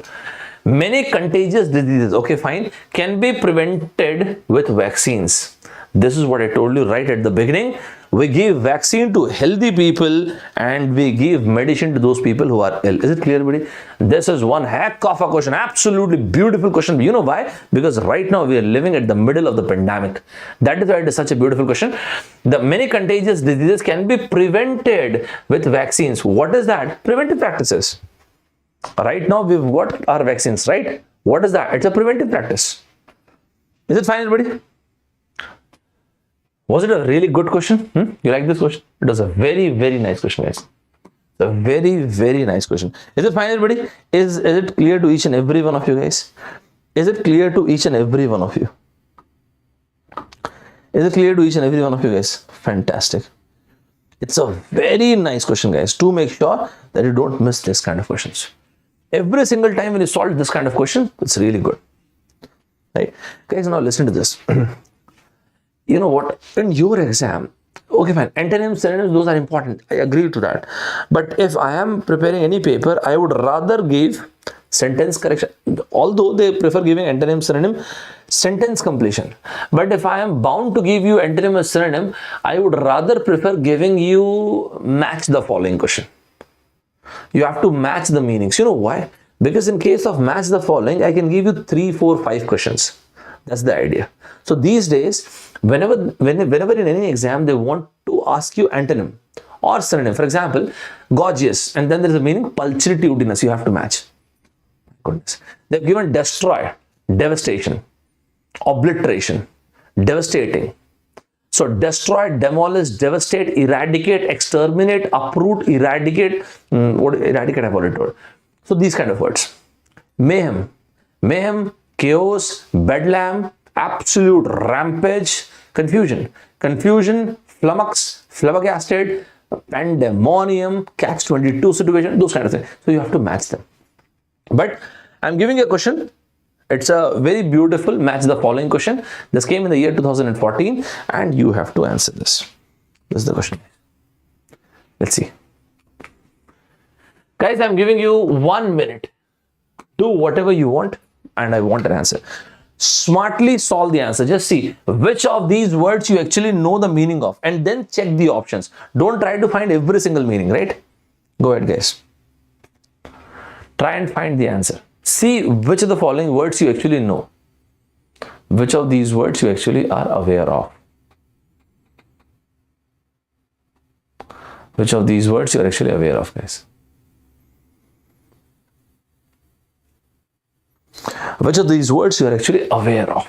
Many contagious diseases, okay, fine, can be prevented with vaccines. This is what I told you right at the beginning. We give vaccine to healthy people and we give medicine to those people who are ill. Is it clear, buddy? This is one heck of a question. Absolutely beautiful question. You know why? Because right now we are living at the middle of the pandemic. That is why it is such a beautiful question. The many contagious diseases can be prevented with vaccines. What is that? Preventive practices. Right now we've got our vaccines, right? What is that? It's a preventive practice. Is it fine, everybody? Was it a really good question? You like this question? It was a very, very nice question, guys. It's a very, very nice question. Is it fine, everybody? Is it clear to each and every one of you guys? Is it clear to each and every one of you? Is it clear to each and every one of you guys? Fantastic. It's a very nice question, guys. To make sure that you don't miss this kind of questions. Every single time when you solve this kind of question, it's really good. Right? Guys, now listen to this. You know what, in your exam, okay, fine, antonyms, synonyms, those are important. I agree to that. But if I am preparing any paper, I would rather give sentence correction, although they prefer giving antonym, synonym, sentence completion. But if I am bound to give you antonym or synonym, I would rather prefer giving you match the following question. You have to match the meanings. You know why? Because in case of match the following, I can give you 3, 4, 5 questions. That's the idea. So these days, whenever in any exam they want to ask you antonym or synonym, for example, gorgeous, and then there is a meaning pulchritudinous, you have to match. Goodness, they've given destroy, devastation, obliteration, devastating. So destroy, demolish, devastate, eradicate, exterminate, uproot, eradicate. Eradicate I've already told. So these kind of words. Mayhem, chaos, bedlam, absolute rampage, confusion, flummox, flabbergasted, pandemonium, catch-22 situation, those kind of things. So you have to match them. But I'm giving you a question It's a very beautiful match the following question. This came in the year 2014 and you have to answer this. This is the question. Let's see. Guys, I'm giving you 1 minute. Do whatever you want and I want an answer. Smartly solve the answer. Just see which of these words you actually know the meaning of and then check the options. Don't try to find every single meaning, right? Go ahead, guys. Try and find the answer. See which of the following words you actually know. Which of these words you actually are aware of. Which of these words you are actually aware of, guys. Which of these words you are actually aware of.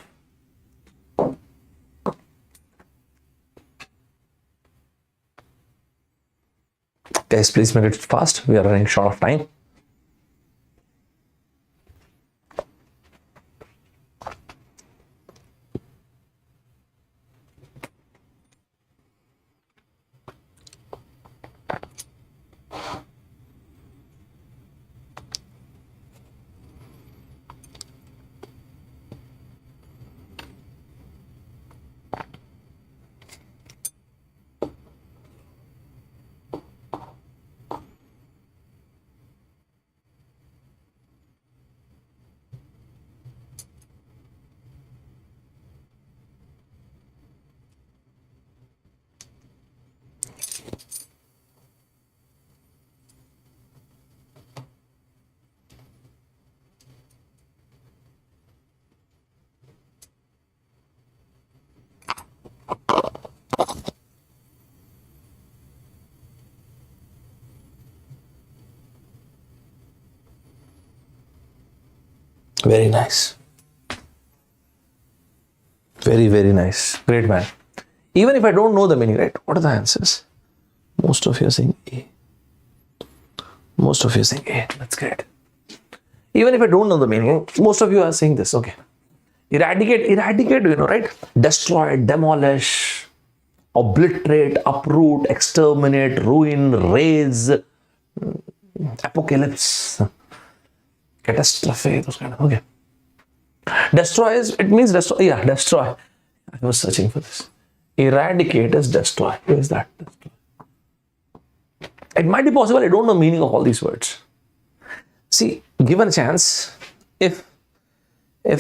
Guys, please make it fast. We are running short of time. Very nice. Very, very nice. Great, man. Even if I don't know the meaning, right? What are the answers? Most of you are saying A. Most of you are saying A. That's great. Even if I don't know the meaning, most of you are saying this. Okay. Eradicate, you know, right? Destroy, demolish, obliterate, uproot, exterminate, ruin, raise, apocalypse, catastrophe, those kind of, okay. Destroy is, it means destroy, yeah, destroy. I was searching for this. Eradicate is destroy. Where is that? Destroy. It might be possible I don't know meaning of all these words. See, given a chance, if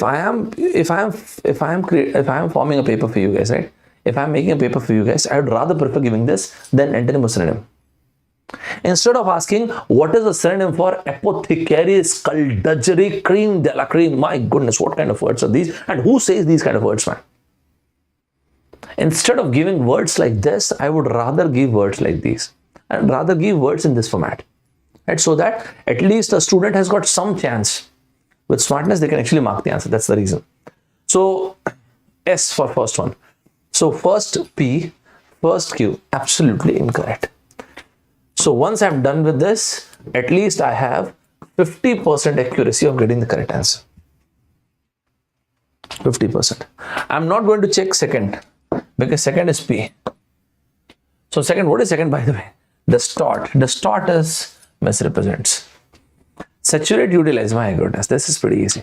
I am forming a paper for you guys, right? If I'm making a paper for you guys, I would rather prefer giving this than antonym or synonym. Instead of asking what is the synonym for apothecary, skullduggery, cream de la cream, my goodness, what kind of words are these? And who says these kind of words, man? Instead of giving words like this, I would rather give words like these. I'd rather give words in this format, right? So that at least a student has got some chance. With smartness, they can actually mark the answer. That's the reason. So S for first one. So first P, first Q, absolutely incorrect. So once I'm done with this, at least I have 50% accuracy of getting the correct answer. 50%. I'm not going to check second because second is P. So second, what is second, by the way? Distort. Distort is misrepresents. Saturate, utilize. My goodness, this is pretty easy.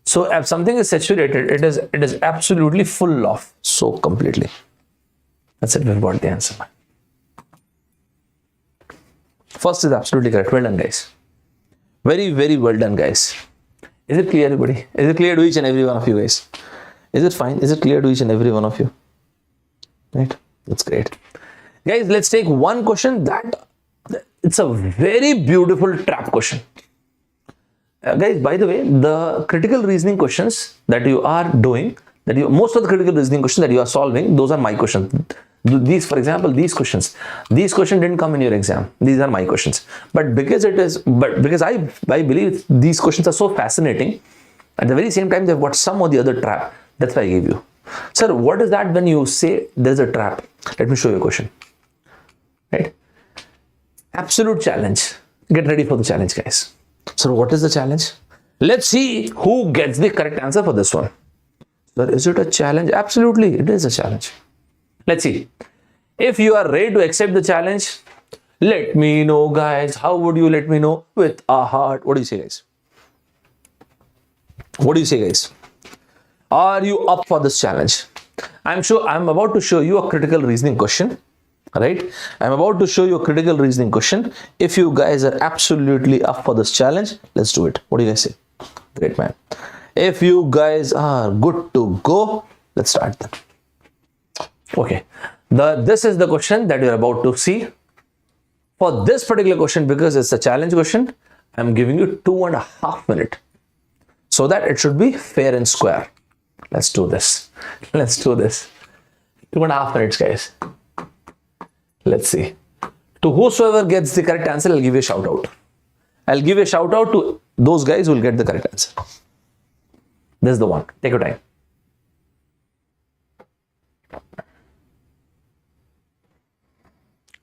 So if something is saturated, it is absolutely full of. So completely. That's it. We've got the answer. First is absolutely correct. Well done, guys. Very, very well done, guys. Is it clear, everybody? Is it clear to each and every one of you guys? Is it fine? Is it clear to each and every one of you? Right? That's great. Guys, let's take one question that it's a very beautiful trap question. Guys, by the way, the critical reasoning questions that you are doing, most of the critical reasoning questions that you are solving, those are my questions. These, for example, these questions didn't come in your exam. These are my questions. But because I believe these questions are so fascinating, at the very same time, they've got some or the other trap. That's why I gave you. Sir, what is that when you say there's a trap? Let me show you a question. Right? Absolute challenge. Get ready for the challenge, guys. So what is the challenge? Let's see who gets the correct answer for this one. Sir, is it a challenge? Absolutely, it is a challenge. Let's see. If you are ready to accept the challenge, let me know, guys. How would you let me know? With a heart. What do you say, guys? What do you say, guys? Are you up for this challenge? I'm about to show you a critical reasoning question. Right? I'm about to show you a critical reasoning question. If you guys are absolutely up for this challenge, let's do it. What do you guys say? Great, man. If you guys are good to go, let's start then. Okay. This is the question that you're about to see. For this particular question, because it's a challenge question, I'm giving you 2.5 minutes so that it should be fair and square. Let's do this. Let's do this. 2.5 minutes, guys. Let's see. To whosoever gets the correct answer, I'll give you a shout out. I'll give a shout out to those guys who will get the correct answer. This is the one. Take your time.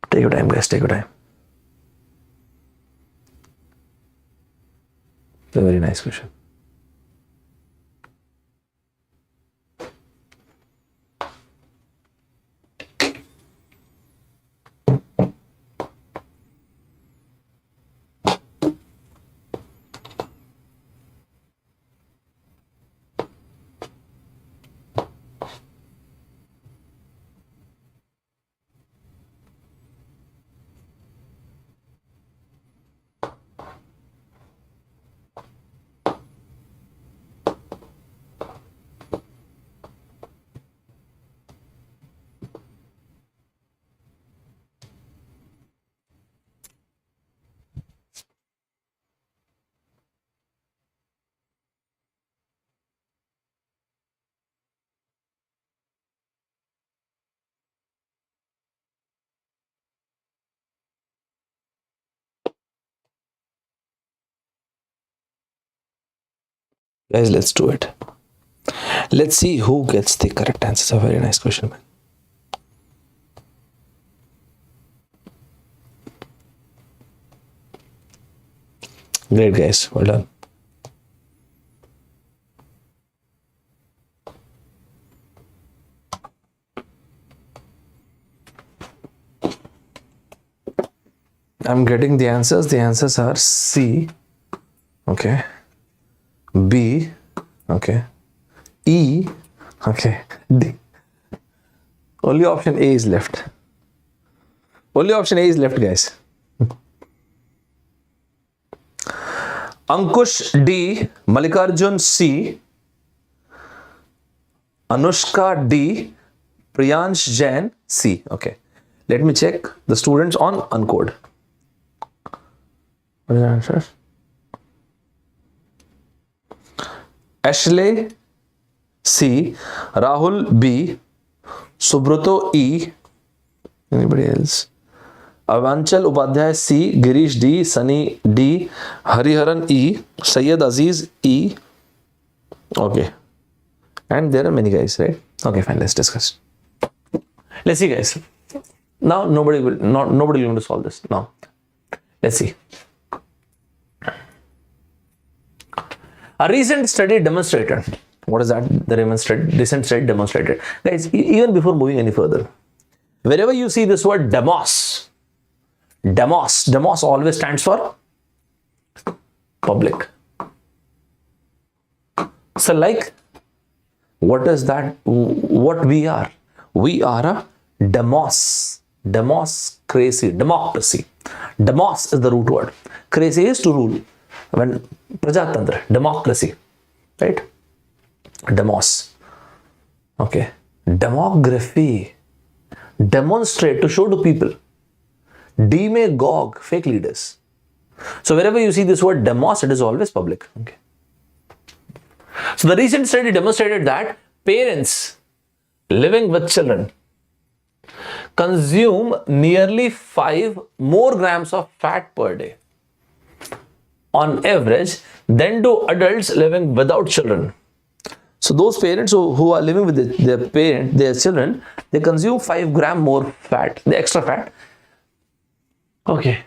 Take your time, guys. Take your time. It's a very nice question. Guys, let's do it. Let's see who gets the correct answer. It's a very nice question, man. Great, guys. Well done. I'm getting the answers. The answers are C. Okay. B, okay, E, okay, D. Only option A is left. Only option A is left, guys. Ankush D, Malikarjun C, Anushka D, Priyansh Jain C. Okay, let me check the students on Uncode. What is the answer? Ashley C, Rahul B, Subrato E, anybody else? Avanchal Upadhyay C, Girish D, Sunny D, Hariharan E, Syed Aziz E. Okay, and there are many guys, right? Okay, fine. Let's discuss. Let's see, guys. Now nobody will going to solve this. Now, let's see. A recent study demonstrated. What is that? The recent study demonstrated. Guys, even before moving any further, wherever you see this word demos always stands for public. So like, what is that? What we are? We are a demos. Democracy. Demos is the root word. Crazy is to rule. When Prajatantra, democracy, right? Demos. Okay. Demography. Demonstrate, to show to people. Demagogue, fake leaders. So wherever you see this word demos, it is always public. Okay. So the recent study demonstrated that parents living with children consume nearly 5 more grams of fat per day on average than do adults living without children. So those parents who are living with their children, they consume 5 grams more fat, the extra fat. Okay.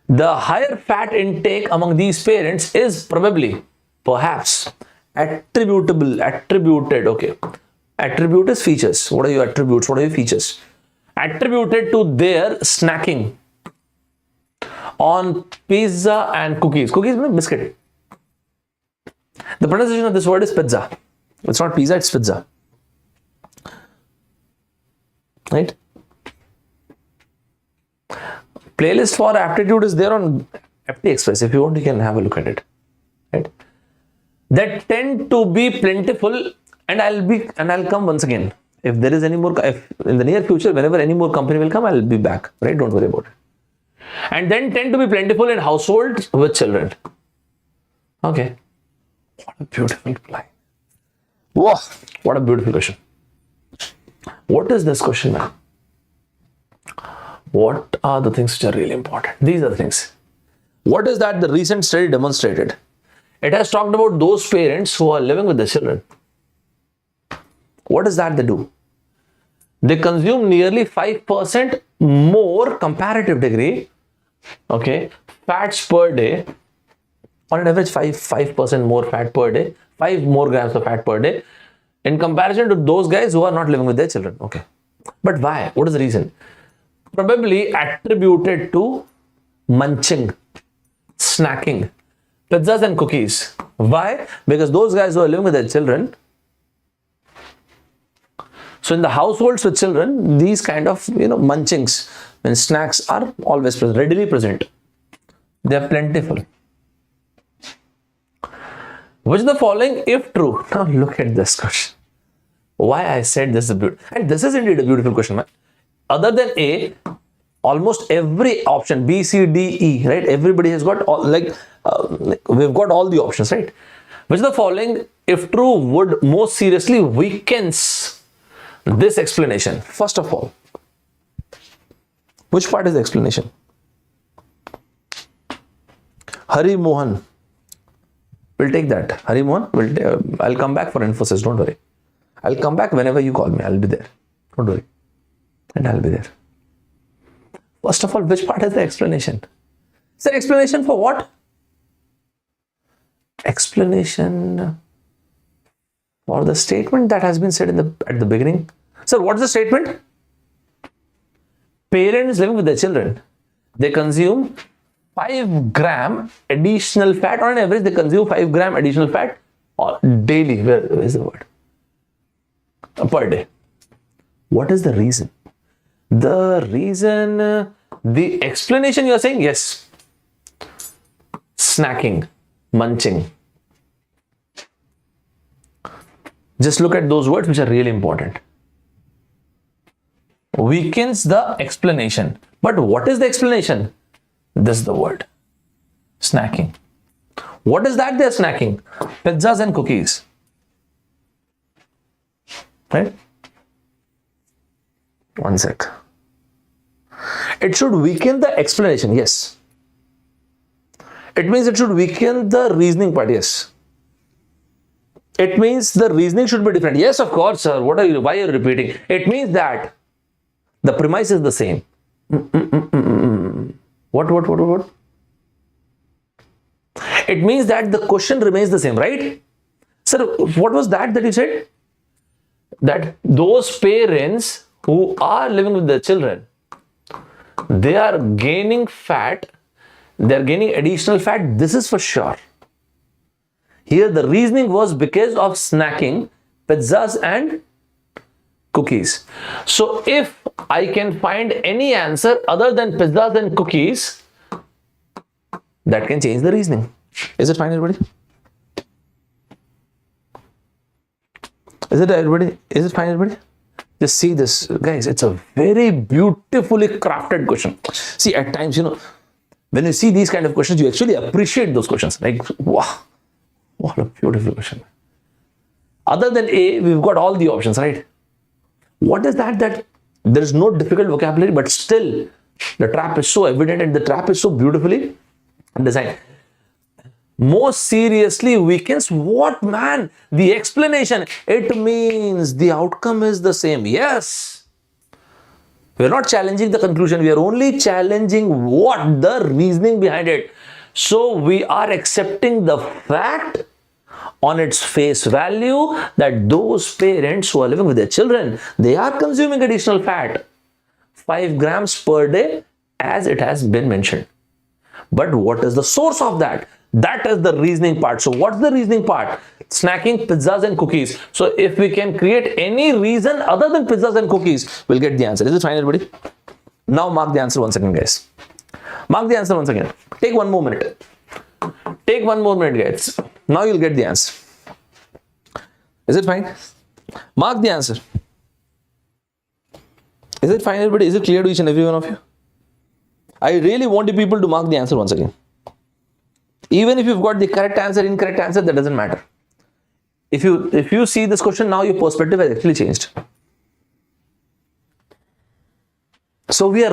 The higher fat intake among these parents is probably, perhaps, attributed, okay. Attribute is features. What are your attributes? What are your features? Attributed to their snacking on pizza and cookies. Cookies mean biscuit. The pronunciation of this word is pizza. It's not pizza, it's pizza. Right? Playlist for aptitude is there on FT Express. If you want, you can have a look at it. Right? That tend to be plentiful, and I'll come once again. If there is any more, if in the near future, whenever any more company will come, I'll be back. Right? Don't worry about it. And then tend to be plentiful in households with children. Okay. What a beautiful line. Whoa, what a beautiful question. What is this question, man? What are the things which are really important? These are the things. What is that the recent study demonstrated? It has talked about those parents who are living with their children. What is that they do? They consume nearly 5% more comparative degree, okay, fats per day. On an average, 5% more fat per day, 5 more grams of fat per day, in comparison to those guys who are not living with their children. Okay. But why? What is the reason? Probably attributed to munching, snacking, pizzas and cookies. Why? Because those guys who are living with their children, so in the households with children, these kind of, munchings and snacks are always present, readily present. They are plentiful. Which of the following, if true? Now look at this question. Why I said this is beautiful. And this is indeed a beautiful question, man. Other than A, almost every option, B, C, D, E, right? Everybody has got all, we've got all the options, right? Which of the following, if true, would most seriously weakens this explanation? First of all, which part is the explanation? Hari Mohan. We'll take that. Hari Mohan, I'll come back for Infosys, don't worry. I'll come back whenever you call me. I'll be there. Don't worry. And I'll be there. First of all, which part is the explanation? It's an explanation for what? Explanation for the statement that has been said at the beginning. Sir, what's the statement? Parents living with their children, they consume 5 gram additional fat. On an average, they consume 5 gram additional fat daily. Where is the word? Per day. What is the reason? The reason, the explanation you are saying, yes, snacking, munching. Just look at those words which are really important. Weakens the explanation. But what is the explanation? This is the word. Snacking. What is that they're snacking? Pizzas and cookies. Right? One sec. It should weaken the explanation, yes. It means it should weaken the reasoning part, yes. It means the reasoning should be different. Yes, of course, sir. Why are you repeating? It means that the premise is the same. What? It means that the question remains the same, right? Sir, what was that you said? That those parents who are living with their children, they are gaining fat, they are gaining additional fat. This is for sure. Here the reasoning was because of snacking, pizzas and cookies. So if I can find any answer other than pizzas and cookies, that can change the reasoning. Is it fine, everybody? Is it fine, everybody? Just see this, guys. It's a very beautifully crafted question. See, at times, when you see these kind of questions, you actually appreciate those questions. Like, wow, what a beautiful question. Other than A, we've got all the options, right? What is that there is no difficult vocabulary, but still the trap is so evident and the trap is so beautifully designed. Most seriously weakens what, man? The explanation. It means the outcome is the same. Yes. We are not challenging the conclusion. We are only challenging what the reasoning behind it. So we are accepting the fact on its face value that those parents who are living with their children, they are consuming additional fat, 5 grams per day, as it has been mentioned. But what is the source of that? That is the reasoning part. So what's the reasoning part? Snacking, pizzas and cookies. So if we can create any reason other than pizzas and cookies, we'll get the answer. Is it fine, everybody? Now mark the answer once again, guys. Mark the answer once again. Take one more minute. Take one more minute, guys. Now you'll get the answer. Is it fine? Mark the answer. Is it fine, everybody? Is it clear to each and every one of you? I really want you people to mark the answer once again. Even if you've got the correct answer, incorrect answer, that doesn't matter. If you see this question, now your perspective has actually changed. So we are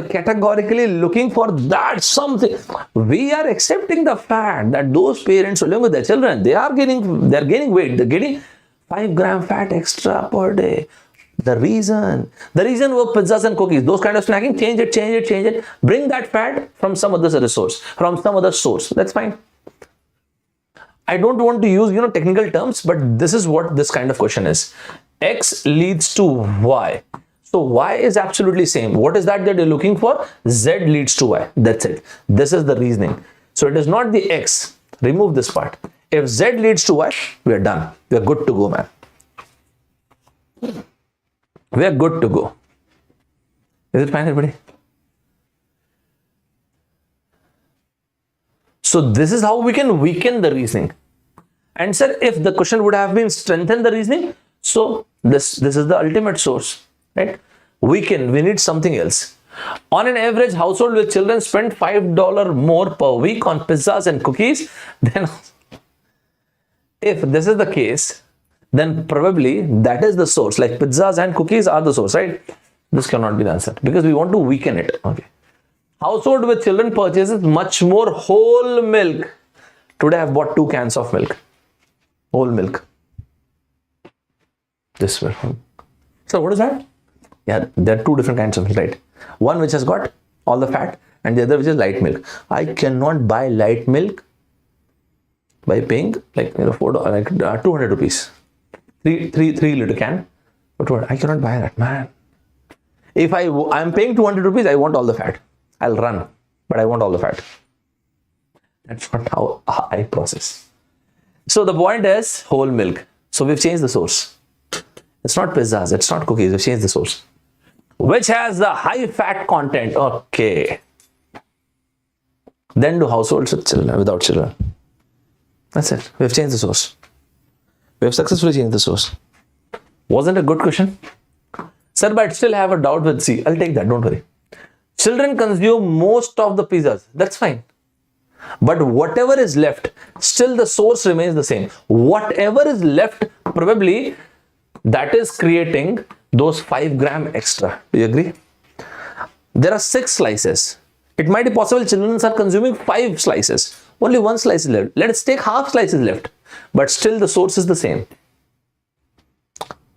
categorically looking for that something. We are accepting the fact that those parents along with their children, they're gaining weight, they're getting 5 gram fat extra per day. The reason were pizzas and cookies, those kind of snacking, change it. Bring that fat from some other resource, from some other source. That's fine. I don't want to use, technical terms, but this is what this kind of question is. X leads to Y. So Y is absolutely same. What is that you're looking for? Z leads to Y. That's it. This is the reasoning. So it is not the X. Remove this part. If Z leads to Y, we are done. We are good to go, man. We are good to go. Is it fine, everybody? So this is how we can weaken the reasoning. And sir, if the question would have been strengthen the reasoning, so this is the ultimate source, right? We need something else. On an average, household with children spend $5 more per week on pizzas and cookies. Then, if this is the case, then probably that is the source. Like pizzas and cookies are the source, right? This cannot be the answer because we want to weaken it. Okay. Household with children purchases much more whole milk. Today I have bought 2 cans of milk. Whole milk. This way. So what is that? Yeah, there are 2 different kinds of milk, right? One which has got all the fat and the other which is light milk. I cannot buy light milk by paying like $4, like 200 rupees. 3 liter can. But I cannot buy that, man. If I'm paying 200 rupees, I want all the fat. I'll run, but I want all the fat. That's not how I process. So the point is whole milk. So we've changed the source. It's not pizzas, it's not cookies. We've changed the source. Which has the high fat content. Okay. Then do households with children, without children. That's it. We've changed the source. We have successfully changed the source. Wasn't a good question? Sir, but I still have a doubt with C. I'll take that, don't worry. Children consume most of the pizzas. That's fine. But whatever is left, still the source remains the same. Whatever is left, probably that is creating those 5 gram extra. Do you agree? There are 6 slices. It might be possible children are consuming 5 slices. Only 1 slice is left. Let's take half slices left. But still the source is the same.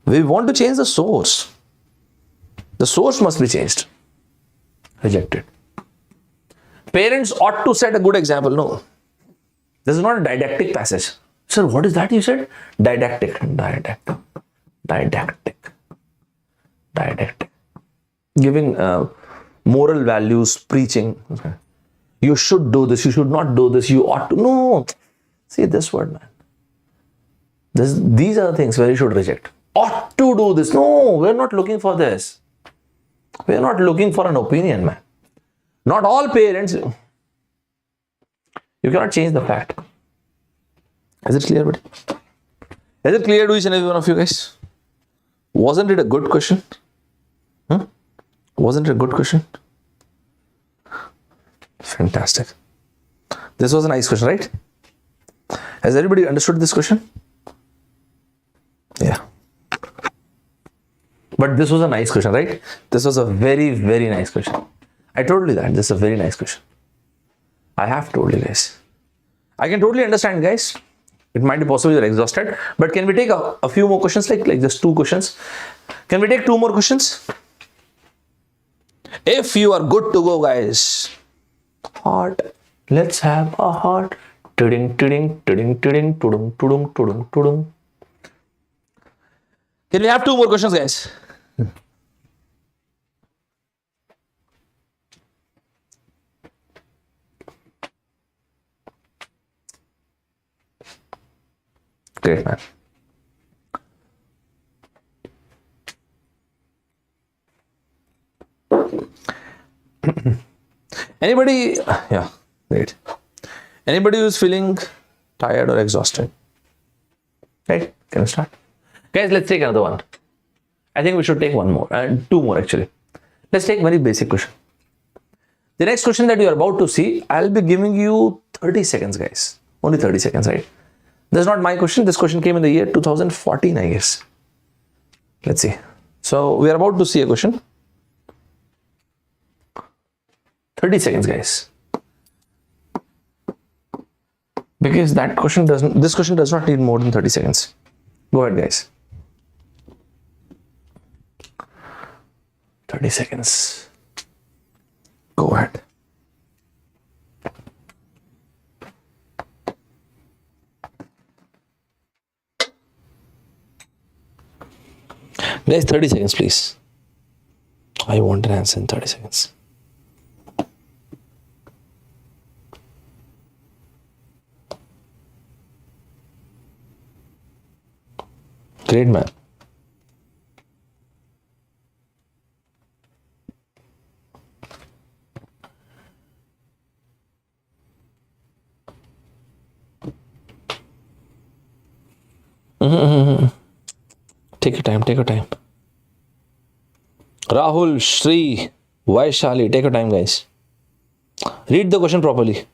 We want to change the source. The source must be changed. Rejected. Parents ought to set a good example. No. This is not a didactic passage. Sir, what is that you said? Didactic. Giving moral values, preaching. Okay. You should do this. You should not do this. You ought to. No. See this word, man. These are the things where you should reject. Ought to do this. No, we're not looking for this. We're not looking for an opinion, man. Not all parents. You cannot change the fact. Is it clear, buddy? Is it clear to each and every one of you guys? Wasn't it a good question? Wasn't it a good question? Fantastic. This was a nice question, right? Has everybody understood this question? Yeah. But this was a nice question, right? This was a very, very nice question. I told you that. This is a very nice question. I have told you guys. I can totally understand, guys. It might be possible you're exhausted. But can we take a few more questions? Like just 2 questions. Can we take 2 more questions? If you are good to go, guys. Heart. Let's have a heart. Tuding, tuding, tuding, tuding, tudung, tudung, tudung, tudung. Can we have 2 more questions, guys? Great, man. Anybody, yeah, great. Anybody who's feeling tired or exhausted? Right? Can we start? Guys, let's take another one. I think we should take one more and two more actually. Let's take very basic question. The next question that you are about to see, I'll be giving you 30 seconds, guys. Only 30 seconds, right? This is not my question. This question came in the year 2014, I guess. Let's see. So we are about to see a question. 30 seconds, guys. Because that question doesn't, this question does not need more than 30 seconds. Go ahead, guys. 30 seconds. Go ahead. Guys, 30 seconds, please. I want an answer in 30 seconds. Great, man. Take your time, take your time. Rahul, Shri, Vaishali, take your time, guys. Read the question properly.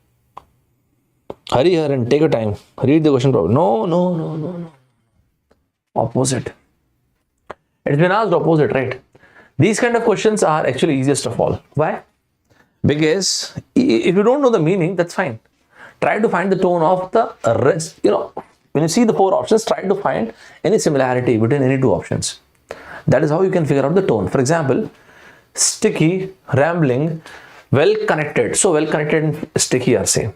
Hari Haran, take your time. Read the question properly. No. Opposite. It's been asked opposite, right? These kind of questions are actually easiest of all. Why? Because if you don't know the meaning, that's fine. Try to find the tone of the rest. You know, when you see the four options, try to find any similarity between any two options. That is how you can figure out the tone. For example, sticky, rambling, well connected. So well connected and sticky are same.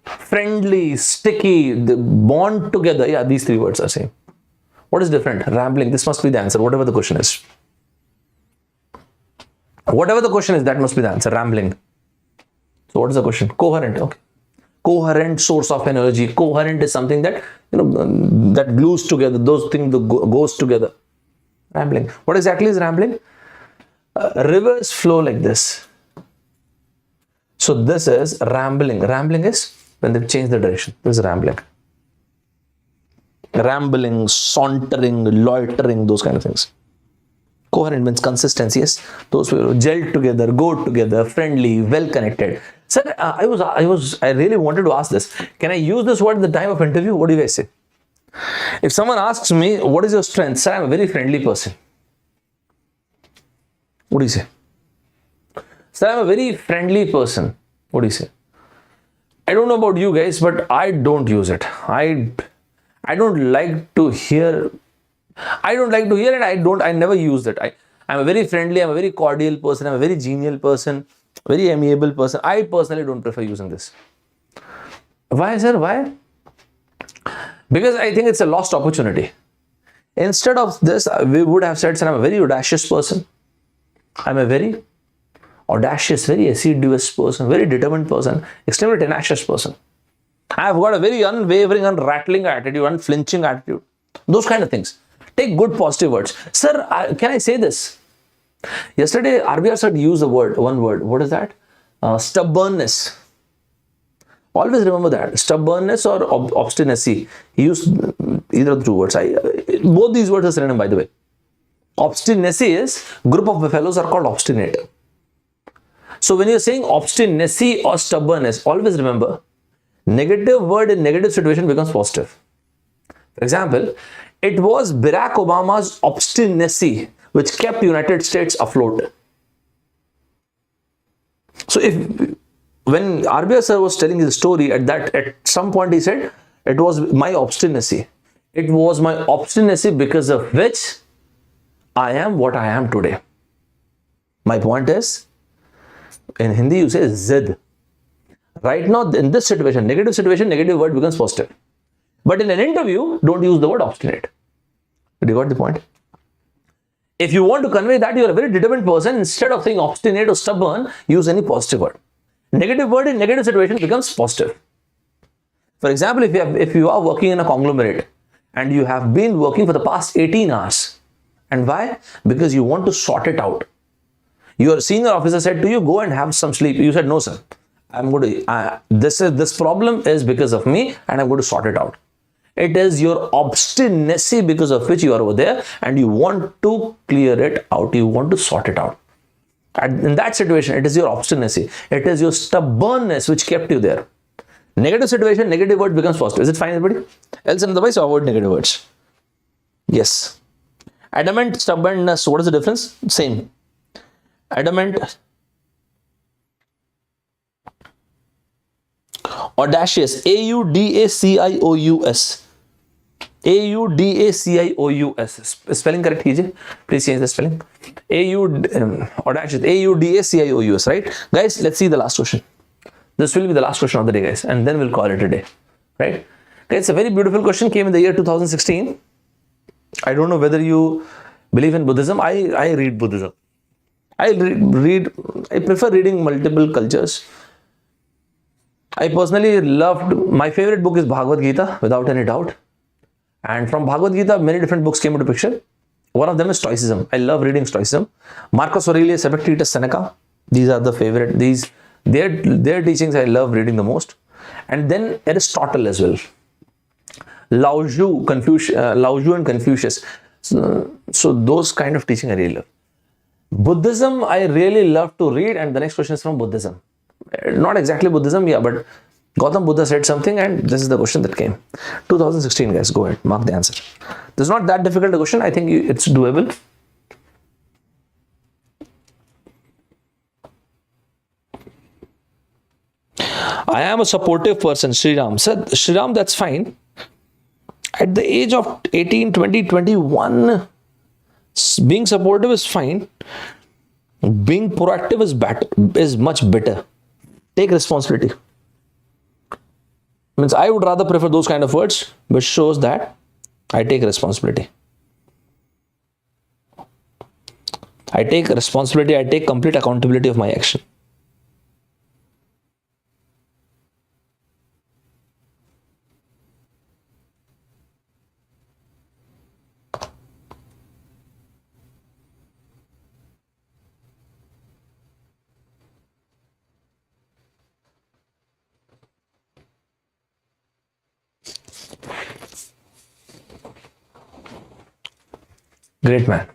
Friendly, sticky, the bond together. Yeah, these three words are same. What is different? Rambling. This must be the answer, whatever the question is. Whatever the question is, that must be the answer. Rambling. So what is the question? Coherent. Okay. Coherent source of energy. Coherent is something that, you know, that glues together. Those things goes together. Rambling. What exactly is rambling? Rivers flow like this. So this is rambling. Rambling is when they change the direction. This is rambling. Rambling, sauntering, loitering, those kind of things. Coherent means consistency. Yes, those will gel together, go together, friendly, well connected. Sir, I really wanted to ask this. Can I use this word at the time of interview? What do you guys say? If someone asks me, what is your strength? Sir, I'm a very friendly person. What do you say? Sir, I'm a very friendly person. What do you say? I don't know about you guys, but I don't use it. I don't like to hear. And I never use it. I'm a very friendly, I'm a very cordial person, I'm a very genial person, very amiable person. I personally don't prefer using this. Why, sir? Why? Because I think it's a lost opportunity. Instead of this, we would have said, sir, I'm a very audacious person. I'm a very audacious, very assiduous person, very determined person, extremely tenacious person. I've got a very unwavering, unrattling attitude, unflinching attitude. Those kind of things. Take good positive words. Sir, can I say this? Yesterday, RBR Sir used one word. What is that? Stubbornness. Always remember that. Stubbornness or obstinacy. He used either of the two words. Both these words are synonym, by the way. Obstinacy is, group of fellows are called obstinate. So when you're saying obstinacy or stubbornness, always remember, negative word in negative situation becomes positive. For example, it was Barack Obama's obstinacy which kept United States afloat. So when RBR Sir was telling his story, at some point he said, it was my obstinacy. It was my obstinacy because of which I am what I am today. My point is, in Hindi you say Zid. Right now, in this situation, negative word becomes positive. But in an interview, don't use the word obstinate. Did you got the point? If you want to convey that you are a very determined person, instead of saying obstinate or stubborn, use any positive word. Negative word in negative situation becomes positive. For example, if you are working in a conglomerate and you have been working for the past 18 hours, and why? Because you want to sort it out. Your senior officer said to you, go and have some sleep. You said, no, sir. I'm going to, this problem is because of me and I'm going to sort it out. It is your obstinacy because of which you are over there and you want to clear it out. You want to sort it out. And in that situation, it is your obstinacy. It is your stubbornness which kept you there. Negative situation, negative word becomes positive. Is it fine, everybody? Else otherwise, avoid negative words. Yes. Adamant, stubbornness, what is the difference? Same. Adamant, audacious, A-U-D-A-C-I-O-U-S. A-U-D-A-C-I-O-U-S. Spelling correct, please change the spelling. Audacious, A-U-D-A-C-I-O-U-S, right? Guys, let's see the last question. This will be the last question of the day, guys, and then we'll call it a day, right? Okay, it's a very beautiful question, came in the year 2016. I don't know whether you believe in Buddhism. I read Buddhism. I prefer reading multiple cultures. I personally loved, my favorite book is Bhagavad Gita, without any doubt. And from Bhagavad Gita, many different books came into picture. One of them is Stoicism. I love reading Stoicism. Marcus Aurelius, Epictetus, Seneca. These are the favorite. Their teachings I love reading the most. And then Aristotle as well. Lao Tzu and Confucius. So those kind of teaching I really love. Buddhism, I really love to read, and the next question is from Buddhism. Not exactly Buddhism, yeah, but Gautam Buddha said something, and this is the question that came. 2016, guys, go ahead, mark the answer. This is not that difficult a question. I think it's doable. I am a supportive person, Sriram. Said, Sriram, that's fine. At the age of 18, 20, 21, being supportive is fine. Being proactive is much better. Take responsibility. Means I would rather prefer those kind of words, which shows that I take responsibility. I take responsibility. I take complete accountability of my action. Great, man.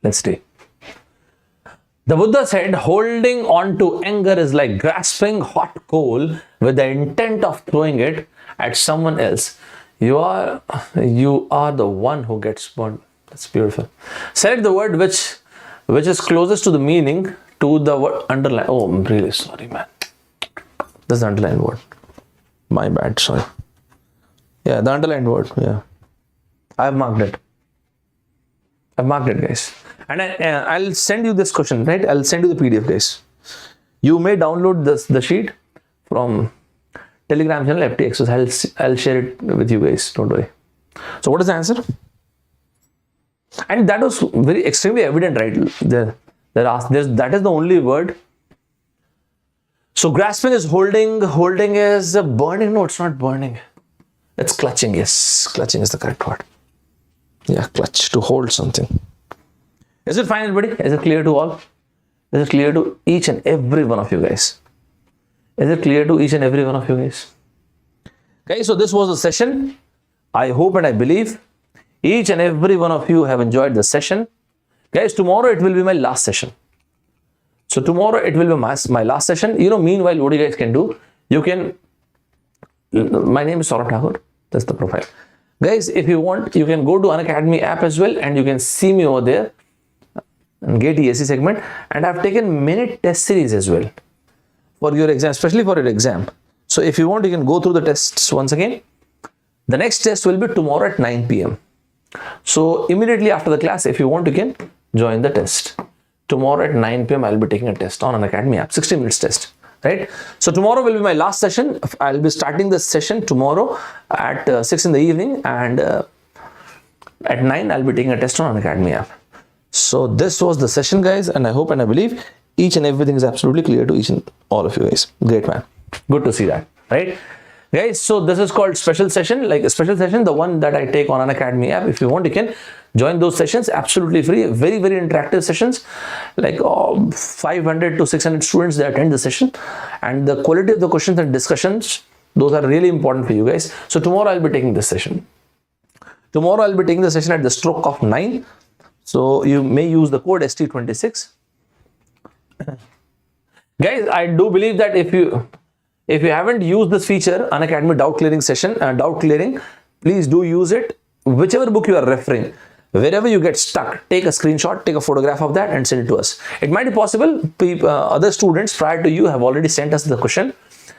Let's see. The Buddha said, holding on to anger is like grasping hot coal with the intent of throwing it at someone else. You are the one who gets burned. That's beautiful. Select the word which is closest to the meaning to the word underline. Oh, I'm really sorry, man. That's the underlined word. My bad, sorry. Yeah, the underlined word. Yeah. I've marked it. I've marked it, guys. And I'll send you this question, right? I'll send you the PDF, guys. You may download the sheet from Telegram channel FTX. I'll share it with you guys. Don't worry. So what is the answer? And that was very extremely evident, right? That is the only word. So grasping is holding. Holding is burning. No, it's not burning. It's clutching. Yes, clutching is the correct word. Yeah, clutch, to hold something. Is it fine, everybody? Is it clear to all? Is it clear to each and every one of you guys? Is it clear to each and every one of you guys? Okay, so this was a session. I hope and I believe each and every one of you have enjoyed the session. Guys, tomorrow it will be my last session. So tomorrow it will be my last session. Meanwhile, what you guys can do, you can, my name is Saurabh Thakur. That's the profile. Guys, if you want, you can go to Unacademy app as well, and you can see me over there and get ESE segment. And I've taken many test series as well for your exam, especially for your exam. So if you want, you can go through the tests once again. The next test will be tomorrow at 9 p.m. So immediately after the class, if you want, you can join the test. Tomorrow at 9 p.m. I'll be taking a test on Unacademy app, 60 minutes test. Right? So tomorrow will be my last session. I'll be starting this session tomorrow at 6 in the evening, and at 9 I'll be taking a test on Unacademy app. So this was the session, guys, and I hope and I believe each and everything is absolutely clear to each and all of you guys. Great, man. Good to see that, right? Guys, so this is called special session, like a special session, the one that I take on Unacademy app. If you want, you can join those sessions, absolutely free. Very, very interactive sessions, like 500 to 600 students, they attend the session, and the quality of the questions and discussions, those are really important for you guys. So tomorrow I'll be taking this session. Tomorrow I'll be taking the session at the stroke of 9. So you may use the code ST26. Guys, I do believe that if you haven't used this feature, Unacademy doubt clearing session, doubt clearing, please do use it. Whichever book you are referring, wherever you get stuck, take a screenshot, take a photograph of that and send it to us. It might be possible other students prior to you have already sent us the question.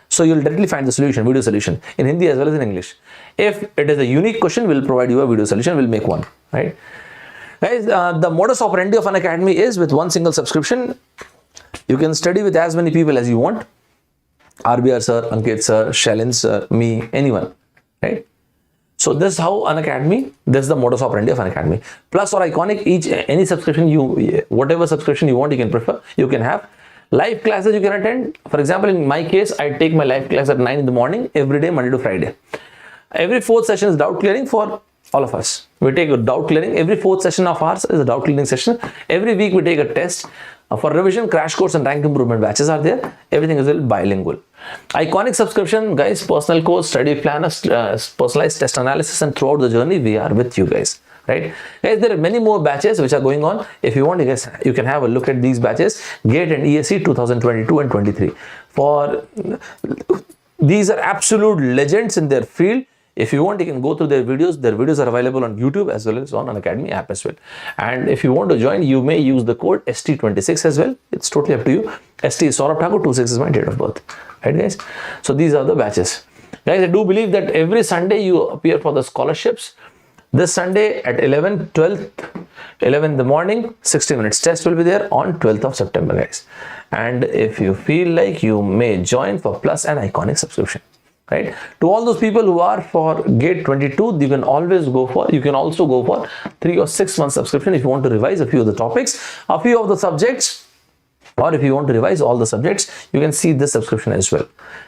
So you'll directly find the solution, video solution, in Hindi as well as in English. If it is a unique question, we'll provide you a video solution, we'll make one, right? Guys, the modus operandi of Unacademy is with one single subscription. You can study with as many people as you want. RBR sir, Ankit sir, Shalin sir, me, anyone, right? So this is how Unacademy, this is the modus operandi of Unacademy. Plus or iconic, any subscription whatever subscription you want, you can prefer, you can have. Live classes you can attend. For example, in my case, I take my live class at 9 in the morning, every day, Monday to Friday. Every fourth session is doubt clearing for all of us. We take a doubt clearing. Every fourth session of ours is a doubt clearing session. Every week we take a test. For revision, crash course and rank improvement batches are there. Everything is bilingual. Iconic subscription, guys, personal course, study planners, personalized test analysis, and throughout the journey, we are with you guys, right? Guys, there are many more batches which are going on. If you want, you can have a look at these batches, GATE and ESE 2022 and 23. These are absolute legends in their field. If you want, you can go through their videos. Their videos are available on YouTube as well as on Unacademy app as well. And if you want to join, you may use the code ST26 as well. It's totally up to you. ST is Saurabh Thakur, 26 is my date of birth. Right, guys? So these are the batches. Guys, I do believe that every Sunday you appear for the scholarships. This Sunday at 11 in the morning, 60 minutes test will be there on 12th of September, guys. And if you feel like, you may join for Plus and Iconic subscription. Right, to all those people who are for GATE 22, you can also go for 3 or 6 month subscription if you want to revise a few of the topics, a few of the subjects, or if you want to revise all the subjects, you can see this subscription as well.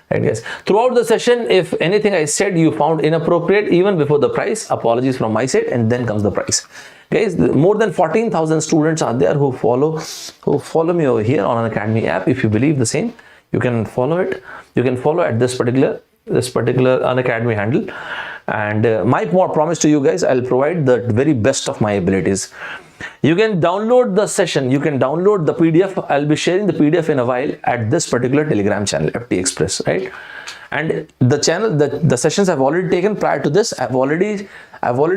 Right, guys, throughout the session, if anything I said you found inappropriate, even before the price, apologies from my side, and then comes the price. Guys, more than 14,000 students are there who follow me over here on Unacademy app. If you believe the same, you can follow it. You can follow at this particular Unacademy handle, and my promise to you guys, I'll provide the very best of my abilities. You can download the session, you can download the PDF. I'll be sharing the PDF in a while at this particular Telegram channel, FT Express, right? And the channel, the sessions I've already taken prior to this, I've already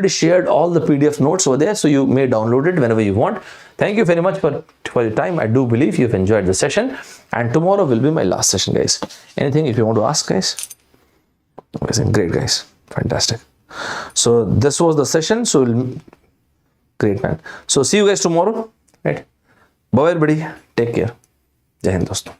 shared all the PDF notes over there, so you may download it whenever you want. Thank you very much for your time. I do believe you've enjoyed the session, and tomorrow will be my last session, guys. Anything if you want to ask, guys? Amazing, great, guys, fantastic. So this was the session. So great, man. So see you guys tomorrow, right? Bye, everybody. Take care. Jai Hind, dosto.